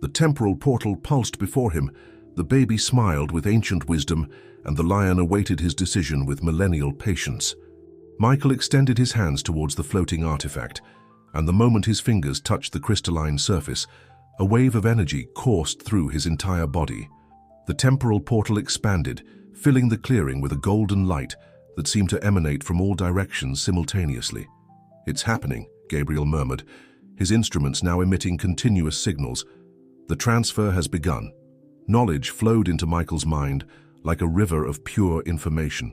The temporal portal pulsed before him, the baby smiled with ancient wisdom, and the lion awaited his decision with millennial patience. Michael extended his hands towards the floating artifact, and the moment his fingers touched the crystalline surface, a wave of energy coursed through his entire body. The temporal portal expanded, filling the clearing with a golden light that seemed to emanate from all directions simultaneously. "It's happening," Gabriel murmured, his instruments now emitting continuous signals. "The transfer has begun." Knowledge flowed into Michael's mind like a river of pure information.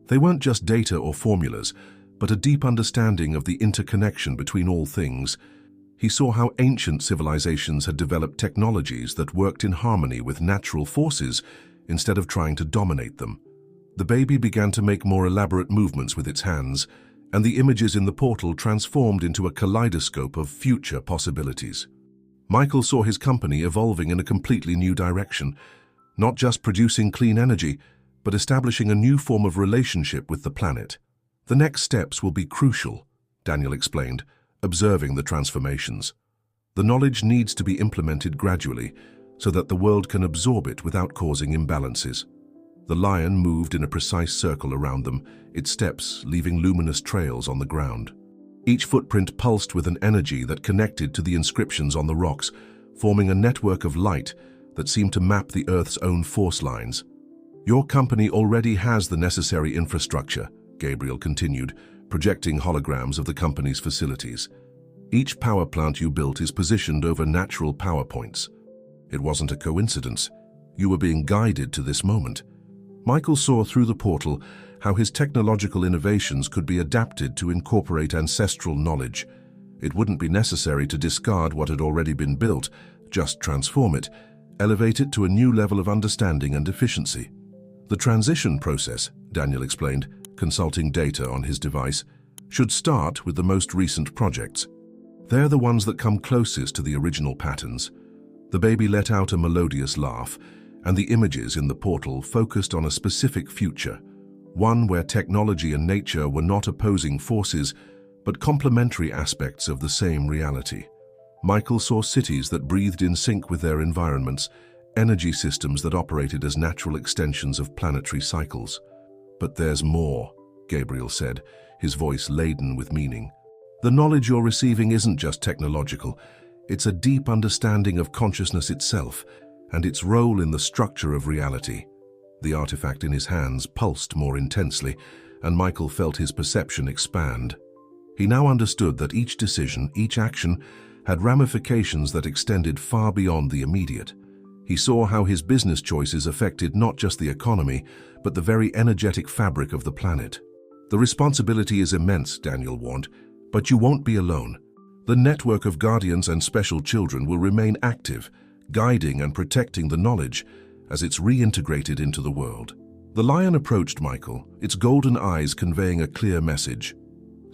They weren't just data or formulas, but a deep understanding of the interconnection between all things. He saw how ancient civilizations had developed technologies that worked in harmony with natural forces instead of trying to dominate them. The baby began to make more elaborate movements with its hands, and the images in the portal transformed into a kaleidoscope of future possibilities. Michael saw his company evolving in a completely new direction, not just producing clean energy, but establishing a new form of relationship with the planet. "The next steps will be crucial," Daniel explained, observing the transformations. "The knowledge needs to be implemented gradually so that the world can absorb it without causing imbalances." The lion moved in a precise circle around them, its steps leaving luminous trails on the ground. Each footprint pulsed with an energy that connected to the inscriptions on the rocks, forming a network of light that seemed to map the Earth's own force lines. "Your company already has the necessary infrastructure," Gabriel continued, projecting holograms of the company's facilities. "Each power plant you built is positioned over natural power points. It wasn't a coincidence. You were being guided to this moment. Michael saw through the portal how his technological innovations could be adapted to incorporate ancestral knowledge. It wouldn't be necessary to discard what had already been built, just transform it, elevate it to a new level of understanding and efficiency. The transition process, Daniel explained, consulting data on his device, should start with the most recent projects. They're the ones that come closest to the original patterns. The baby let out a melodious laugh, and the images in the portal focused on a specific future, one where technology and nature were not opposing forces, but complementary aspects of the same reality. Michael saw cities that breathed in sync with their environments, energy systems that operated as natural extensions of planetary cycles. But there's more, Gabriel said, his voice laden with meaning. The knowledge you're receiving isn't just technological, it's a deep understanding of consciousness itself and its role in the structure of reality. The artifact in his hands pulsed more intensely, and Michael felt his perception expand. He now understood that each decision, each action, had ramifications that extended far beyond the immediate. He saw how his business choices affected not just the economy, but the very energetic fabric of the planet. The responsibility is immense, Daniel warned, but you won't be alone. The network of guardians and special children will remain active, guiding and protecting the knowledge as it's reintegrated into the world. The lion approached Michael, its golden eyes conveying a clear message.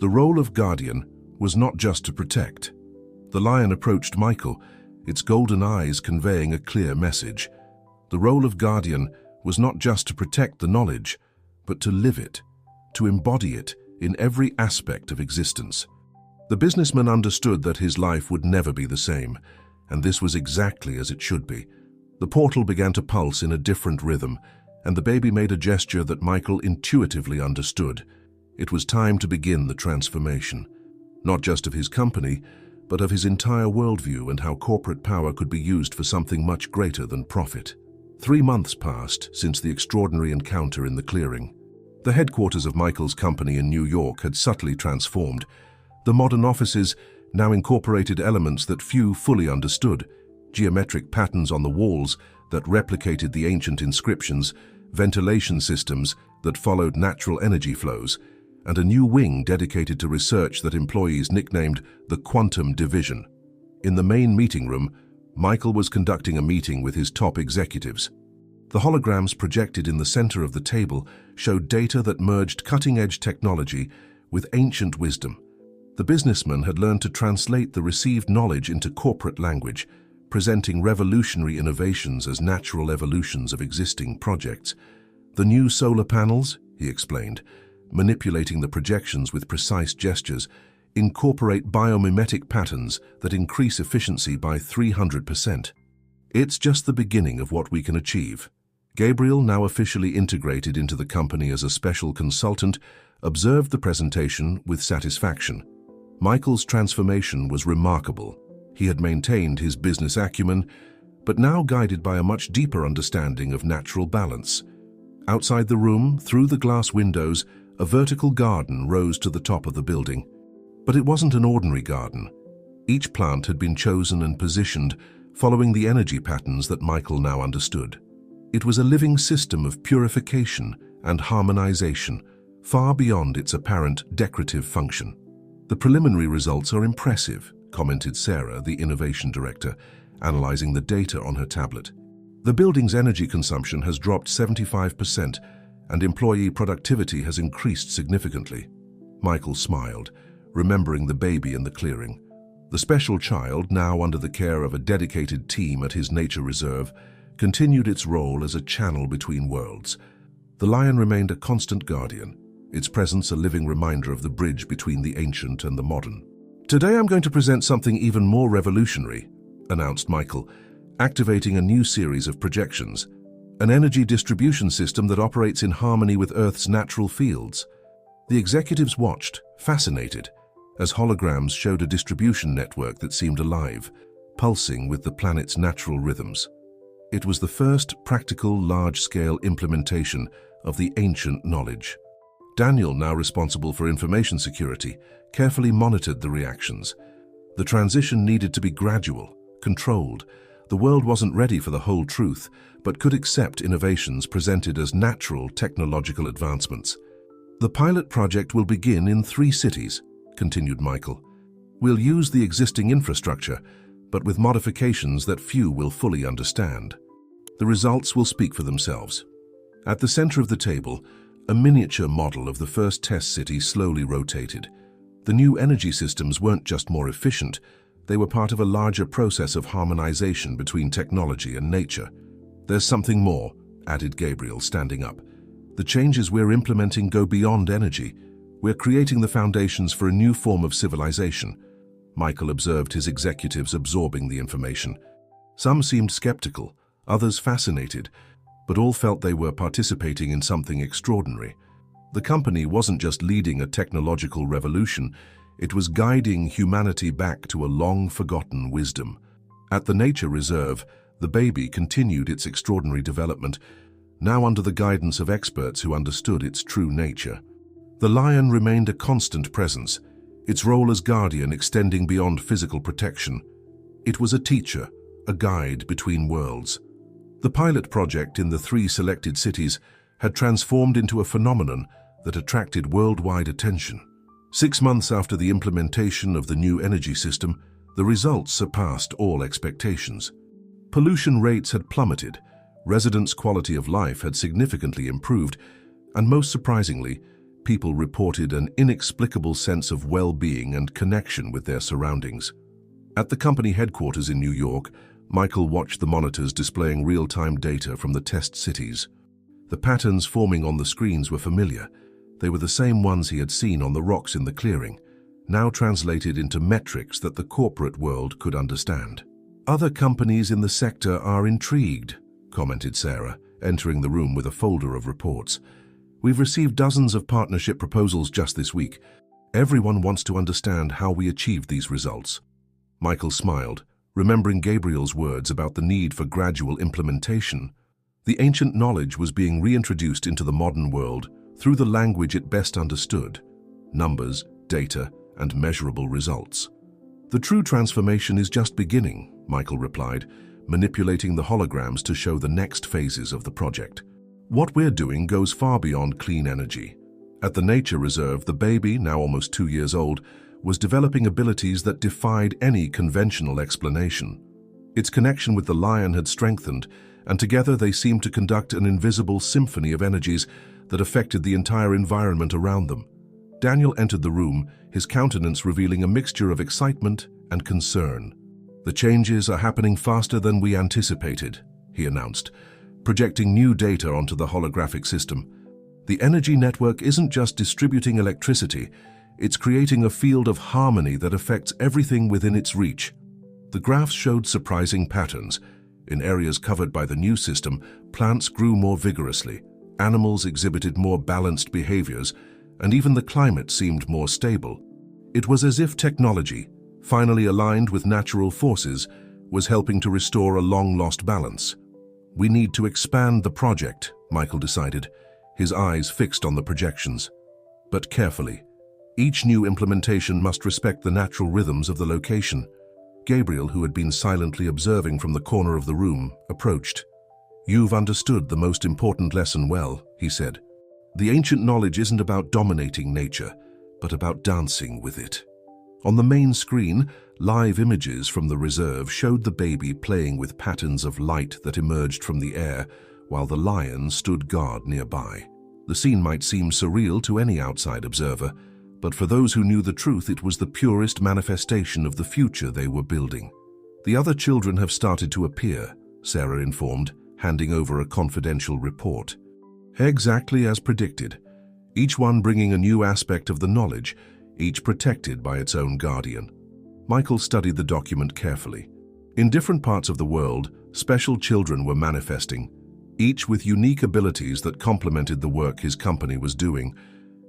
The role of guardian was not just to protect. The lion approached Michael, its golden eyes conveying a clear message. The role of guardian was not just to protect the knowledge, but to live it, to embody it in every aspect of existence. The businessman understood that his life would never be the same, and this was exactly as it should be. The portal began to pulse in a different rhythm, and the baby made a gesture that Michael intuitively understood. It was time to begin the transformation, not just of his company, but of his entire worldview and how corporate power could be used for something much greater than profit. 3 months passed since the extraordinary encounter in the clearing. The headquarters of Michael's company in New York had subtly transformed. The modern offices now incorporated elements that few fully understood: geometric patterns on the walls that replicated the ancient inscriptions, ventilation systems that followed natural energy flows, and a new wing dedicated to research that employees nicknamed the Quantum Division. In the main meeting room, Michael was conducting a meeting with his top executives. The holograms projected in the center of the table showed data that merged cutting-edge technology with ancient wisdom. The businessman had learned to translate the received knowledge into corporate language, presenting revolutionary innovations as natural evolutions of existing projects. The new solar panels, he explained, manipulating the projections with precise gestures, incorporate biomimetic patterns that increase efficiency by 300%. It's just the beginning of what we can achieve. Gabriel, now officially integrated into the company as a special consultant, observed the presentation with satisfaction. Michael's transformation was remarkable. He had maintained his business acumen, but now guided by a much deeper understanding of natural balance. Outside the room, through the glass windows, a vertical garden rose to the top of the building. But it wasn't an ordinary garden. Each plant had been chosen and positioned, following the energy patterns that Michael now understood. It was a living system of purification and harmonization, far beyond its apparent decorative function. The preliminary results are impressive, commented Sarah, the innovation director, analyzing the data on her tablet. The building's energy consumption has dropped 75%, and employee productivity has increased significantly. Michael smiled, remembering the baby in the clearing. The special child, now under the care of a dedicated team at his nature reserve, continued its role as a channel between worlds. The lion remained a constant guardian, its presence a living reminder of the bridge between the ancient and the modern. "Today I'm going to present something even more revolutionary," announced Michael, activating a new series of projections, an energy distribution system that operates in harmony with Earth's natural fields. The executives watched, fascinated, as holograms showed a distribution network that seemed alive, pulsing with the planet's natural rhythms. It was the first practical, large-scale implementation of the ancient knowledge. Daniel, now responsible for information security, carefully monitored the reactions. The transition needed to be gradual, controlled, The world wasn't ready for the whole truth, but could accept innovations presented as natural technological advancements. The pilot project will begin in 3 cities, continued Michael. We'll use the existing infrastructure, but with modifications that few will fully understand. The results will speak for themselves. At the center of the table, a miniature model of the first test city slowly rotated. The new energy systems weren't just more efficient, they were part of a larger process of harmonization between technology and nature. There's something more, added Gabriel, standing up. The changes we're implementing go beyond energy. We're creating the foundations for a new form of civilization. Michael observed his executives absorbing the information. Some seemed skeptical, others fascinated, but all felt they were participating in something extraordinary. The company wasn't just leading a technological revolution, it was guiding humanity back to a long-forgotten wisdom. At the nature reserve, the baby continued its extraordinary development, now under the guidance of experts who understood its true nature. The lion remained a constant presence, its role as guardian extending beyond physical protection. It was a teacher, a guide between worlds. The pilot project in the 3 selected cities had transformed into a phenomenon that attracted worldwide attention. 6 months after the implementation of the new energy system, the results surpassed all expectations. Pollution rates had plummeted, residents' quality of life had significantly improved, and most surprisingly, people reported an inexplicable sense of well-being and connection with their surroundings. At the company headquarters in New York, Michael watched the monitors displaying real-time data from the test cities. The patterns forming on the screens were familiar. They were the same ones he had seen on the rocks in the clearing, now translated into metrics that the corporate world could understand. Other companies in the sector are intrigued, commented Sarah, entering the room with a folder of reports. We've received dozens of partnership proposals just this week. Everyone wants to understand how we achieved these results. Michael smiled, remembering Gabriel's words about the need for gradual implementation. The ancient knowledge was being reintroduced into the modern world through the language it best understood: numbers, data, and measurable results. The true transformation is just beginning, Michael replied, manipulating the holograms to show the next phases of the project. What we're doing goes far beyond clean energy. At the nature reserve, the baby, now almost 2 years old, was developing abilities that defied any conventional explanation. Its connection with the lion had strengthened, and together they seemed to conduct an invisible symphony of energies that affected the entire environment around them. Daniel entered the room, his countenance revealing a mixture of excitement and concern. The changes are happening faster than we anticipated, he announced, projecting new data onto the holographic system. The energy network isn't just distributing electricity, it's creating a field of harmony that affects everything within its reach. The graphs showed surprising patterns. In areas covered by the new system, plants grew more vigorously, animals exhibited more balanced behaviors, and even the climate seemed more stable. It was as if technology, finally aligned with natural forces, was helping to restore a long-lost balance. We need to expand the project, Michael decided, his eyes fixed on the projections. But carefully. Each new implementation must respect the natural rhythms of the location. Gabriel, who had been silently observing from the corner of the room, approached. You've understood the most important lesson well, he said. The ancient knowledge isn't about dominating nature, but about dancing with it. On the main screen, live images from the reserve showed the baby playing with patterns of light that emerged from the air, while the lion stood guard nearby. The scene might seem surreal to any outside observer, but for those who knew the truth, it was the purest manifestation of the future they were building. The other children have started to appear, Sarah informed, handing over a confidential report. Exactly as predicted, each one bringing a new aspect of the knowledge, each protected by its own guardian. Michael studied the document carefully. In different parts of the world, special children were manifesting, each with unique abilities that complemented the work his company was doing.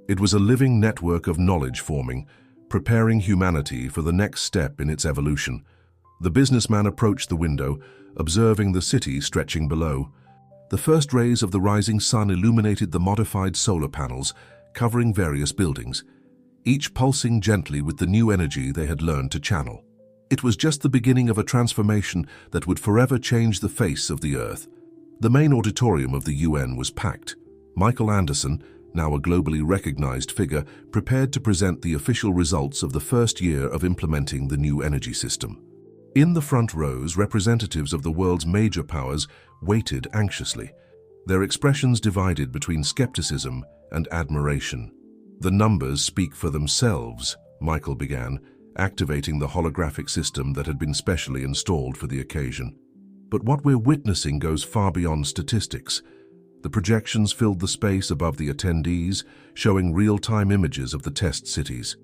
It was a living network of knowledge forming, preparing humanity for the next step in its evolution. The businessman approached the window, observing the city stretching below. The first rays of the rising sun illuminated the modified solar panels, covering various buildings, each pulsing gently with the new energy they had learned to channel. It was just the beginning of a transformation that would forever change the face of the Earth. The main auditorium of the UN was packed. Michael Anderson, now a globally recognized figure, prepared to present the official results of the first year of implementing the new energy system. In the front rows, representatives of the world's major powers waited anxiously, their expressions divided between skepticism and admiration. "The numbers speak for themselves," Michael began, activating the holographic system that had been specially installed for the occasion. "But what we're witnessing goes far beyond statistics." The projections filled the space above the attendees, showing real-time images of the test cities.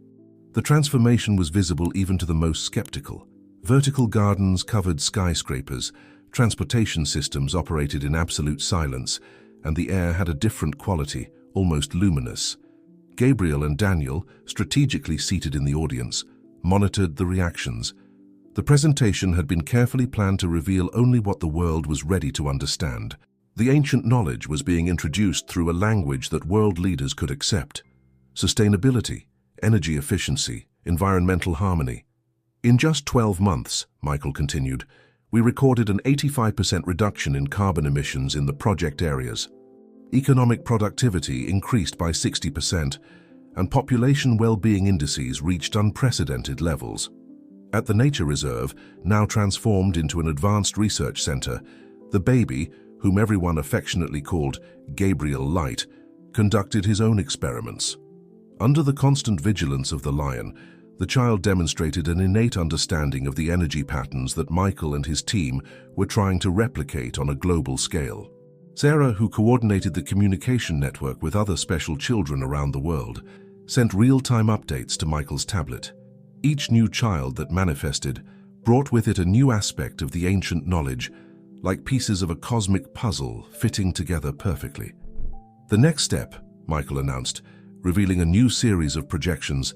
The transformation was visible even to the most skeptical. Vertical gardens covered skyscrapers, transportation systems operated in absolute silence, and the air had a different quality, almost luminous. Gabriel and Daniel, strategically seated in the audience, monitored the reactions. The presentation had been carefully planned to reveal only what the world was ready to understand. The ancient knowledge was being introduced through a language that world leaders could accept. Sustainability, energy efficiency, environmental harmony. "In just 12 months, Michael continued, we recorded an 85% reduction in carbon emissions in the project areas. Economic productivity increased by 60%, and population well-being indices reached unprecedented levels. At the nature reserve, now transformed into an advanced research center, the baby, whom everyone affectionately called Gabriel Light, conducted his own experiments. Under the constant vigilance of the lion, the child demonstrated an innate understanding of the energy patterns that Michael and his team were trying to replicate on a global scale. Sarah, who coordinated the communication network with other special children around the world, sent real-time updates to Michael's tablet. Each new child that manifested brought with it a new aspect of the ancient knowledge, like pieces of a cosmic puzzle fitting together perfectly. "The next step," Michael announced, revealing a new series of projections,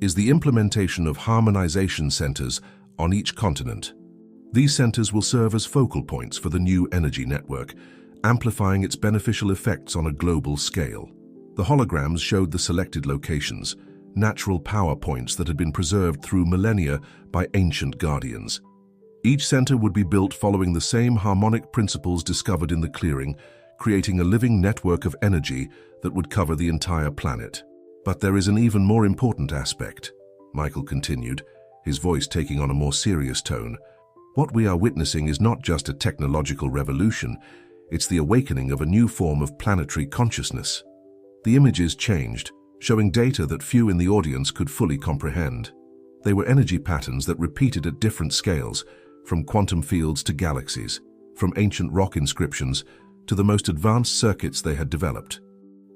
"is the implementation of harmonization centers on each continent. These centers will serve as focal points for the new energy network, amplifying its beneficial effects on a global scale." The holograms showed the selected locations, natural power points that had been preserved through millennia by ancient guardians. Each center would be built following the same harmonic principles discovered in the clearing, creating a living network of energy that would cover the entire planet. "But there is an even more important aspect," Michael continued, his voice taking on a more serious tone. "What we are witnessing is not just a technological revolution, it's the awakening of a new form of planetary consciousness." The images changed, showing data that few in the audience could fully comprehend. They were energy patterns that repeated at different scales, from quantum fields to galaxies, from ancient rock inscriptions to the most advanced circuits they had developed.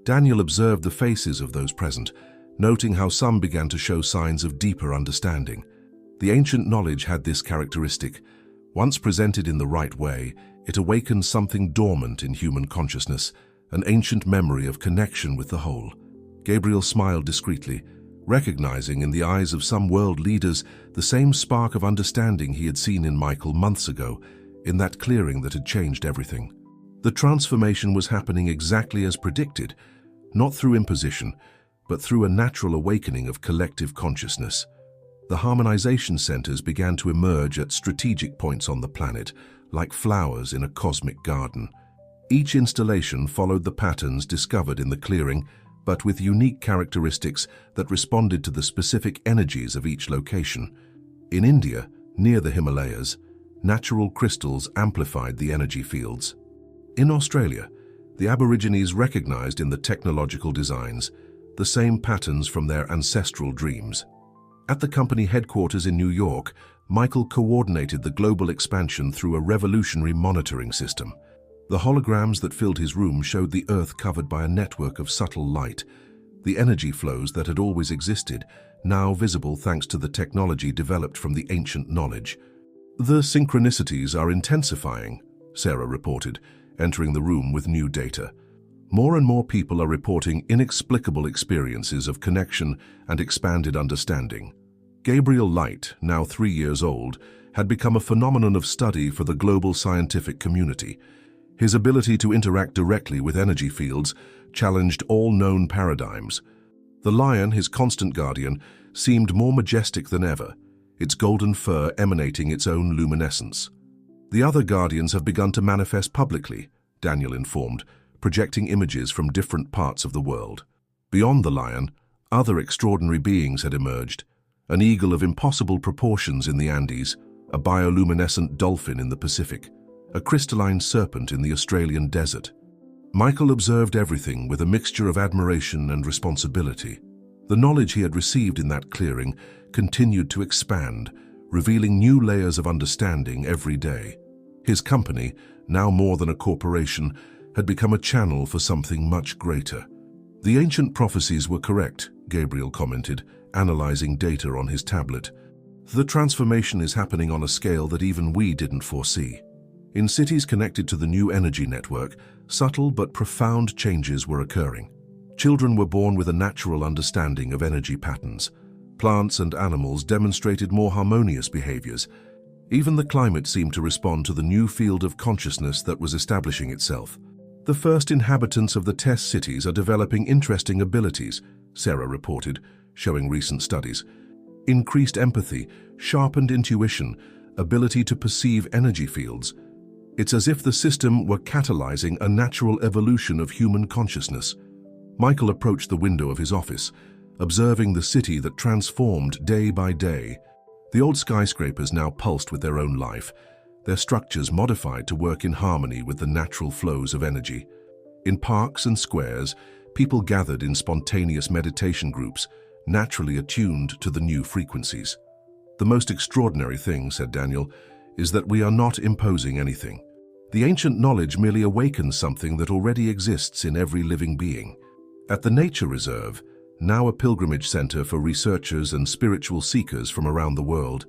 Daniel observed the faces of those present, noting how some began to show signs of deeper understanding. The ancient knowledge had this characteristic. Once presented in the right way, it awakened something dormant in human consciousness, an ancient memory of connection with the whole. Gabriel smiled discreetly, recognizing in the eyes of some world leaders the same spark of understanding he had seen in Michael months ago, in that clearing that had changed everything. The transformation was happening exactly as predicted, not through imposition, but through a natural awakening of collective consciousness. The harmonization centers began to emerge at strategic points on the planet, like flowers in a cosmic garden. Each installation followed the patterns discovered in the clearing, but with unique characteristics that responded to the specific energies of each location. In India, near the Himalayas, natural crystals amplified the energy fields. In Australia, the Aborigines recognized in the technological designs the same patterns from their ancestral dreams. At the company headquarters in New York, Michael coordinated the global expansion through a revolutionary monitoring system. The holograms that filled his room showed the Earth covered by a network of subtle light, the energy flows that had always existed, now visible thanks to the technology developed from the ancient knowledge. "The synchronicities are intensifying," Sarah reported, entering the room with new data. "More and more people are reporting inexplicable experiences of connection and expanded understanding." Gabriel Light, now 3 years old, had become a phenomenon of study for the global scientific community. His ability to interact directly with energy fields challenged all known paradigms. The lion, his constant guardian, seemed more majestic than ever, its golden fur emanating its own luminescence. "The other guardians have begun to manifest publicly," Daniel informed, projecting images from different parts of the world. Beyond the lion, other extraordinary beings had emerged: an eagle of impossible proportions in the Andes, a bioluminescent dolphin in the Pacific, a crystalline serpent in the Australian desert. Michael observed everything with a mixture of admiration and responsibility. The knowledge he had received in that clearing continued to expand, revealing new layers of understanding every day. His company, now more than a corporation, had become a channel for something much greater. "The ancient prophecies were correct," Gabriel commented, analyzing data on his tablet. "The transformation is happening on a scale that even we didn't foresee." In cities connected to the new energy network, subtle but profound changes were occurring. Children were born with a natural understanding of energy patterns. Plants and animals demonstrated more harmonious behaviors. Even the climate seemed to respond to the new field of consciousness that was establishing itself. "The first inhabitants of the test cities are developing interesting abilities," Sarah reported, showing recent studies. "Increased empathy, sharpened intuition, ability to perceive energy fields. It's as if the system were catalyzing a natural evolution of human consciousness." Michael approached the window of his office, observing the city that transformed day by day. The old skyscrapers now pulsed with their own life, their structures modified to work in harmony with the natural flows of energy. In parks and squares, people gathered in spontaneous meditation groups, naturally attuned to the new frequencies. "The most extraordinary thing," said Daniel, "is that we are not imposing anything. The ancient knowledge merely awakens something that already exists in every living being." At the nature reserve, now a pilgrimage center for researchers and spiritual seekers from around the world,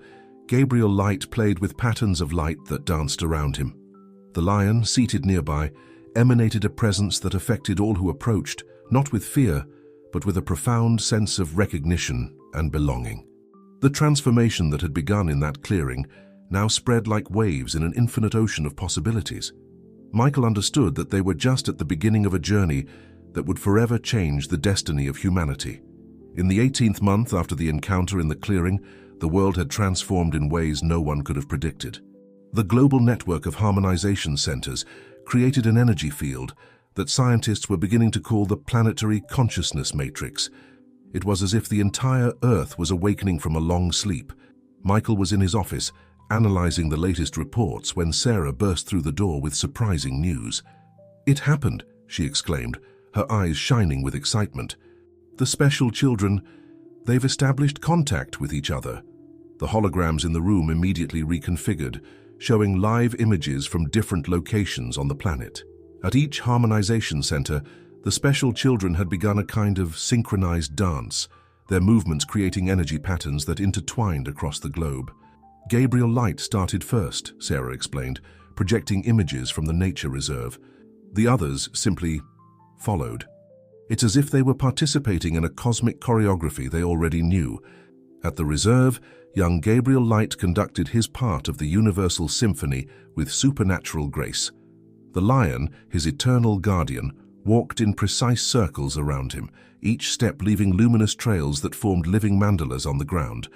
Gabriel Light played with patterns of light that danced around him. The lion, seated nearby, emanated a presence that affected all who approached, not with fear, but with a profound sense of recognition and belonging. The transformation that had begun in that clearing now spread like waves in an infinite ocean of possibilities. Michael understood that they were just at the beginning of a journey that would forever change the destiny of humanity. In the 18th month after the encounter in the clearing, the world had transformed in ways no one could have predicted. The global network of harmonization centers created an energy field that scientists were beginning to call the planetary consciousness matrix. It was as if the entire Earth was awakening from a long sleep. Michael was in his office, analyzing the latest reports, when Sarah burst through the door with surprising news. "It happened," she exclaimed, her eyes shining with excitement. "The special children, they've established contact with each other." The holograms in the room immediately reconfigured, showing live images from different locations on the planet. At each harmonization center, the special children had begun a kind of synchronized dance, their movements creating energy patterns that intertwined across the globe. "Gabriel Light started first," Sarah explained, projecting images from the nature reserve. "The others simply followed. It's as if they were participating in a cosmic choreography they already knew. At the reserve, young Gabriel Light conducted his part of the universal symphony with supernatural grace. The lion, his eternal guardian, walked in precise circles around him, each step leaving luminous trails that formed living mandalas on the ground.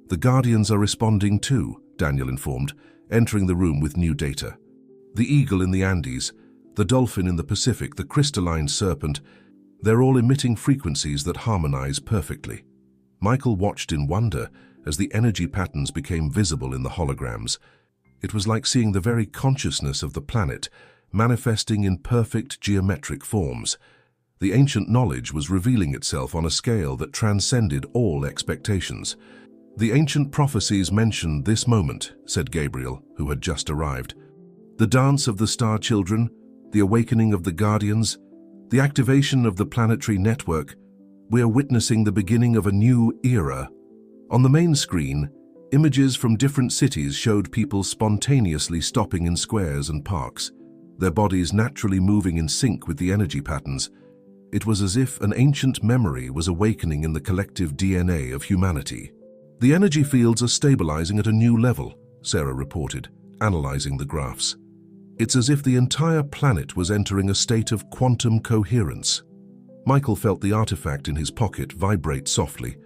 "The guardians are responding too," Daniel informed, entering the room with new data. "The eagle in the Andes, the dolphin in the Pacific, the crystalline serpent, they're all emitting frequencies that harmonize perfectly." Michael watched in wonder as the energy patterns became visible in the holograms. It was like seeing the very consciousness of the planet manifesting in perfect geometric forms. The ancient knowledge was revealing itself on a scale that transcended all expectations. "The ancient prophecies mentioned this moment," said Gabriel, who had just arrived. "The dance of the star children, the awakening of the guardians, the activation of the planetary network. We are witnessing the beginning of a new era." On the main screen, images from different cities showed people spontaneously stopping in squares and parks, their bodies naturally moving in sync with the energy patterns. It was as if an ancient memory was awakening in the collective DNA of humanity. "The energy fields are stabilizing at a new level," Sarah reported, analyzing the graphs. "It's as if the entire planet was entering a state of quantum coherence." Michael felt the artifact in his pocket vibrate softly.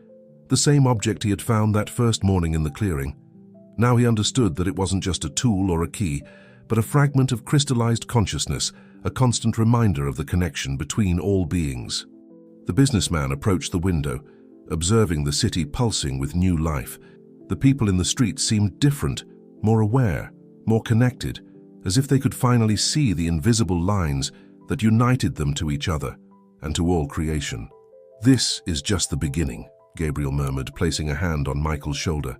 The same object he had found that first morning in the clearing. Now he understood that it wasn't just a tool or a key, but a fragment of crystallized consciousness, a constant reminder of the connection between all beings. The businessman approached the window, observing the city pulsing with new life. The people in the streets seemed different, more aware, more connected, as if they could finally see the invisible lines that united them to each other and to all creation. "This is just the beginning," Gabriel murmured, placing a hand on Michael's shoulder.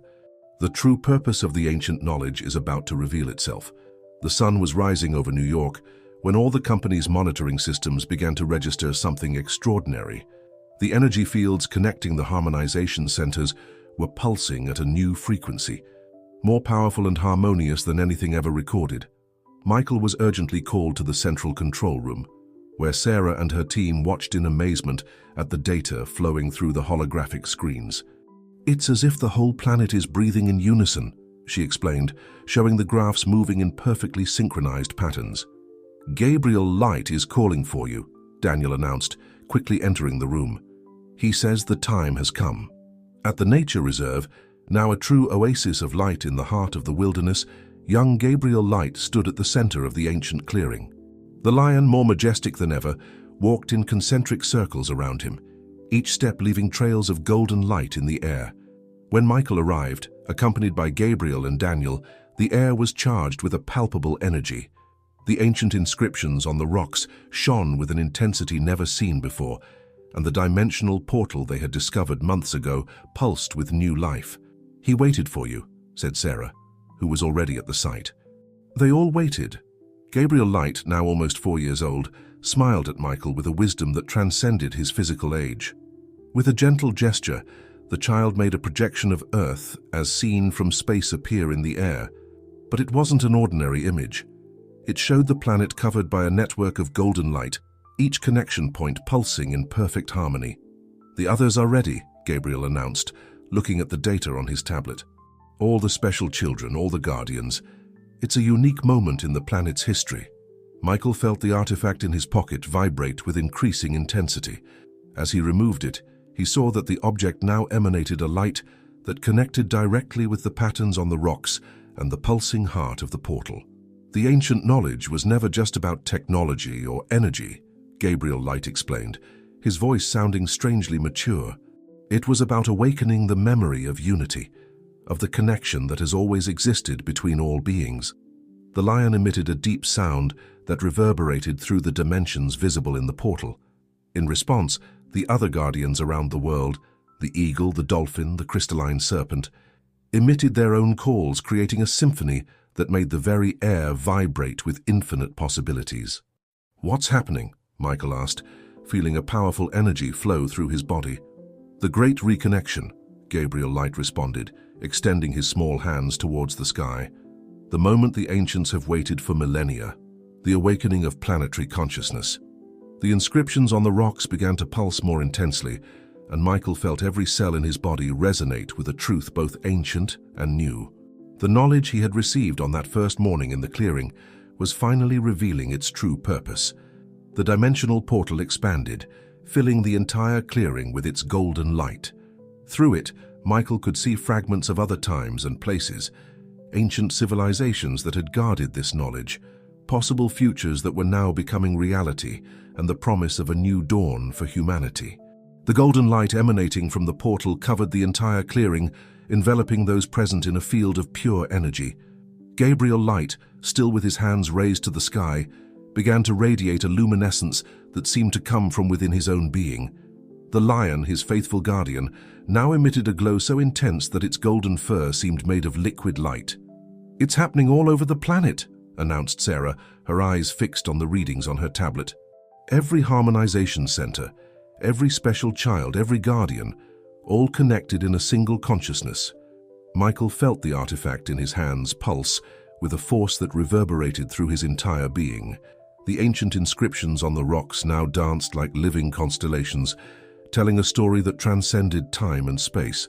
"The true purpose of the ancient knowledge is about to reveal itself." The sun was rising over New York when all the company's monitoring systems began to register something extraordinary. The energy fields connecting the harmonization centers were pulsing at a new frequency, more powerful and harmonious than anything ever recorded. Michael was urgently called to the central control room, where Sarah and her team watched in amazement at the data flowing through the holographic screens. "It's as if the whole planet is breathing in unison," she explained, showing the graphs moving in perfectly synchronized patterns. "Gabriel Light is calling for you," Daniel announced, quickly entering the room. "He says the time has come." At the nature reserve, now a true oasis of light in the heart of the wilderness, young Gabriel Light stood at the center of the ancient clearing. The lion, more majestic than ever, walked in concentric circles around him, each step leaving trails of golden light in the air. When Michael arrived, accompanied by Gabriel and Daniel, the air was charged with a palpable energy. The ancient inscriptions on the rocks shone with an intensity never seen before, and the dimensional portal they had discovered months ago pulsed with new life. "He waited for you," said Sarah, who was already at the site. They all waited. Gabriel Light, now almost 4 years old, smiled at Michael with a wisdom that transcended his physical age. With a gentle gesture, the child made a projection of Earth as seen from space appear in the air. But it wasn't an ordinary image. It showed the planet covered by a network of golden light, each connection point pulsing in perfect harmony. "The others are ready," Gabriel announced, looking at the data on his tablet. "All the special children, all the guardians. It's a unique moment in the planet's history." Michael felt the artifact in his pocket vibrate with increasing intensity. As he removed it, he saw that the object now emanated a light that connected directly with the patterns on the rocks and the pulsing heart of the portal. The ancient knowledge was never just about technology or energy, Gabriel Light explained, his voice sounding strangely mature. It was about awakening the memory of unity, of the connection that has always existed between all beings. The lion emitted a deep sound that reverberated through the dimensions visible in the portal. In response, the other guardians around the world, the eagle, the dolphin, the crystalline serpent, emitted their own calls, creating a symphony that made the very air vibrate with infinite possibilities. "What's happening?" Michael asked, feeling a powerful energy flow through his body. "The great reconnection," Gabriel Light responded, extending his small hands towards the sky. "The moment the ancients have waited for millennia, the awakening of planetary consciousness." The inscriptions on the rocks began to pulse more intensely, and Michael felt every cell in his body resonate with a truth both ancient and new. The knowledge he had received on that first morning in the clearing was finally revealing its true purpose. The dimensional portal expanded, filling the entire clearing with its golden light. Through it, Michael could see fragments of other times and places, ancient civilizations that had guarded this knowledge, possible futures that were now becoming reality, and the promise of a new dawn for humanity. The golden light emanating from the portal covered the entire clearing, enveloping those present in a field of pure energy. Gabriel Light, still with his hands raised to the sky, began to radiate a luminescence that seemed to come from within his own being. The lion, his faithful guardian, now emitted a glow so intense that its golden fur seemed made of liquid light. "It's happening all over the planet," announced Sarah, her eyes fixed on the readings on her tablet. "Every harmonization center, every special child, every guardian, all connected in a single consciousness." Michael felt the artifact in his hands pulse with a force that reverberated through his entire being. The ancient inscriptions on the rocks now danced like living constellations, telling a story that transcended time and space,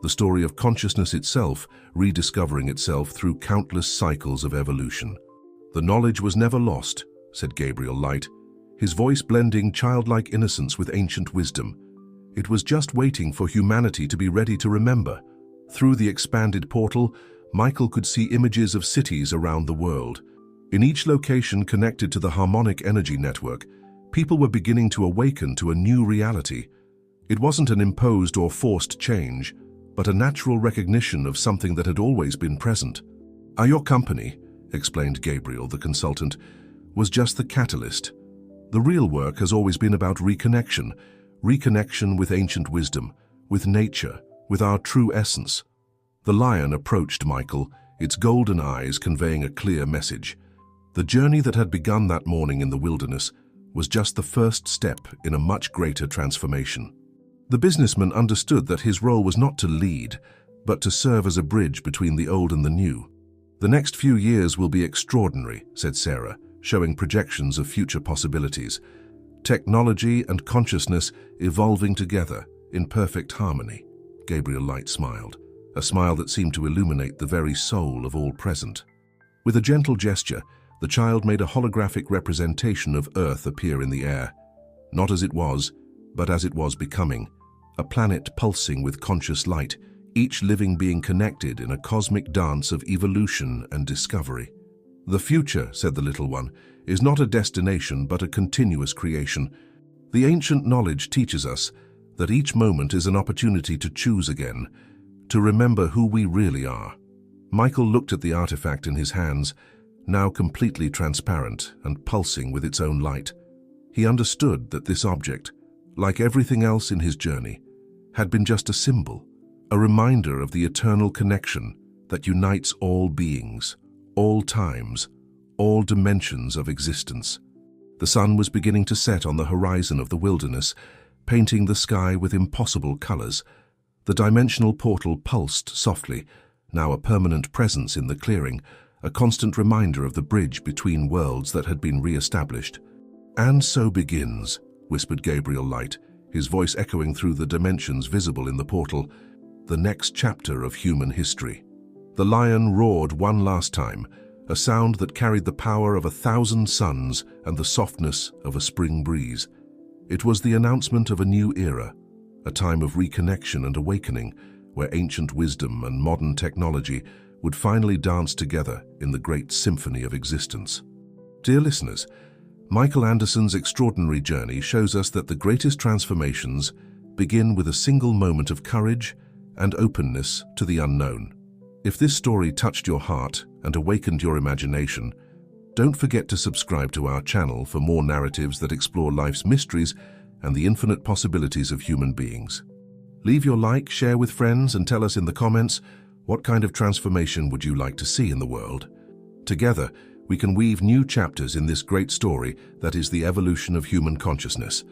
the story of consciousness itself rediscovering itself through countless cycles of evolution. "The knowledge was never lost," said Gabriel Light, his voice blending childlike innocence with ancient wisdom. It was just waiting for humanity to be ready to remember. Through the expanded portal, Michael could see images of cities around the world. In each location connected to the harmonic energy network, people were beginning to awaken to a new reality. It wasn't an imposed or forced change, but a natural recognition of something that had always been present. Your company, explained Gabriel, the consultant, was just the catalyst. The real work has always been about reconnection with ancient wisdom, with nature, with our true essence. The lion approached Michael, its golden eyes conveying a clear message. The journey that had begun that morning in the wilderness was just the first step in a much greater transformation. The businessman understood that his role was not to lead, but to serve as a bridge between the old and the new. The next few years will be extraordinary, said Sarah, showing projections of future possibilities. Technology and consciousness evolving together in perfect harmony. Gabriel Light smiled, a smile that seemed to illuminate the very soul of all present. With a gentle gesture, the child made a holographic representation of Earth appear in the air, not as it was, but as it was becoming, a planet pulsing with conscious light, each living being connected in a cosmic dance of evolution and discovery. The future, said the little one, is not a destination but a continuous creation. The ancient knowledge teaches us that each moment is an opportunity to choose again, to remember who we really are. Michael looked at the artifact in his hands, now completely transparent and pulsing with its own light. He understood that this object, like everything else in his journey, had been just a symbol, a reminder of the eternal connection that unites all beings, all times, all dimensions of existence. The sun was beginning to set on the horizon of the wilderness, painting the sky with impossible colors. The dimensional portal pulsed softly, now a permanent presence in the clearing, a constant reminder of the bridge between worlds that had been re-established. "And so begins," whispered Gabriel Light, his voice echoing through the dimensions visible in the portal, "the next chapter of human history." The lion roared one last time, a sound that carried the power of 1,000 suns and the softness of a spring breeze. It was the announcement of a new era, a time of reconnection and awakening, where ancient wisdom and modern technology would finally dance together in the great symphony of existence. Dear listeners, Michael Anderson's extraordinary journey shows us that the greatest transformations begin with a single moment of courage and openness to the unknown. If this story touched your heart and awakened your imagination, don't forget to subscribe to our channel for more narratives that explore life's mysteries and the infinite possibilities of human beings. Leave your like, share with friends, and tell us in the comments, what kind of transformation would you like to see in the world? Together, we can weave new chapters in this great story that is the evolution of human consciousness.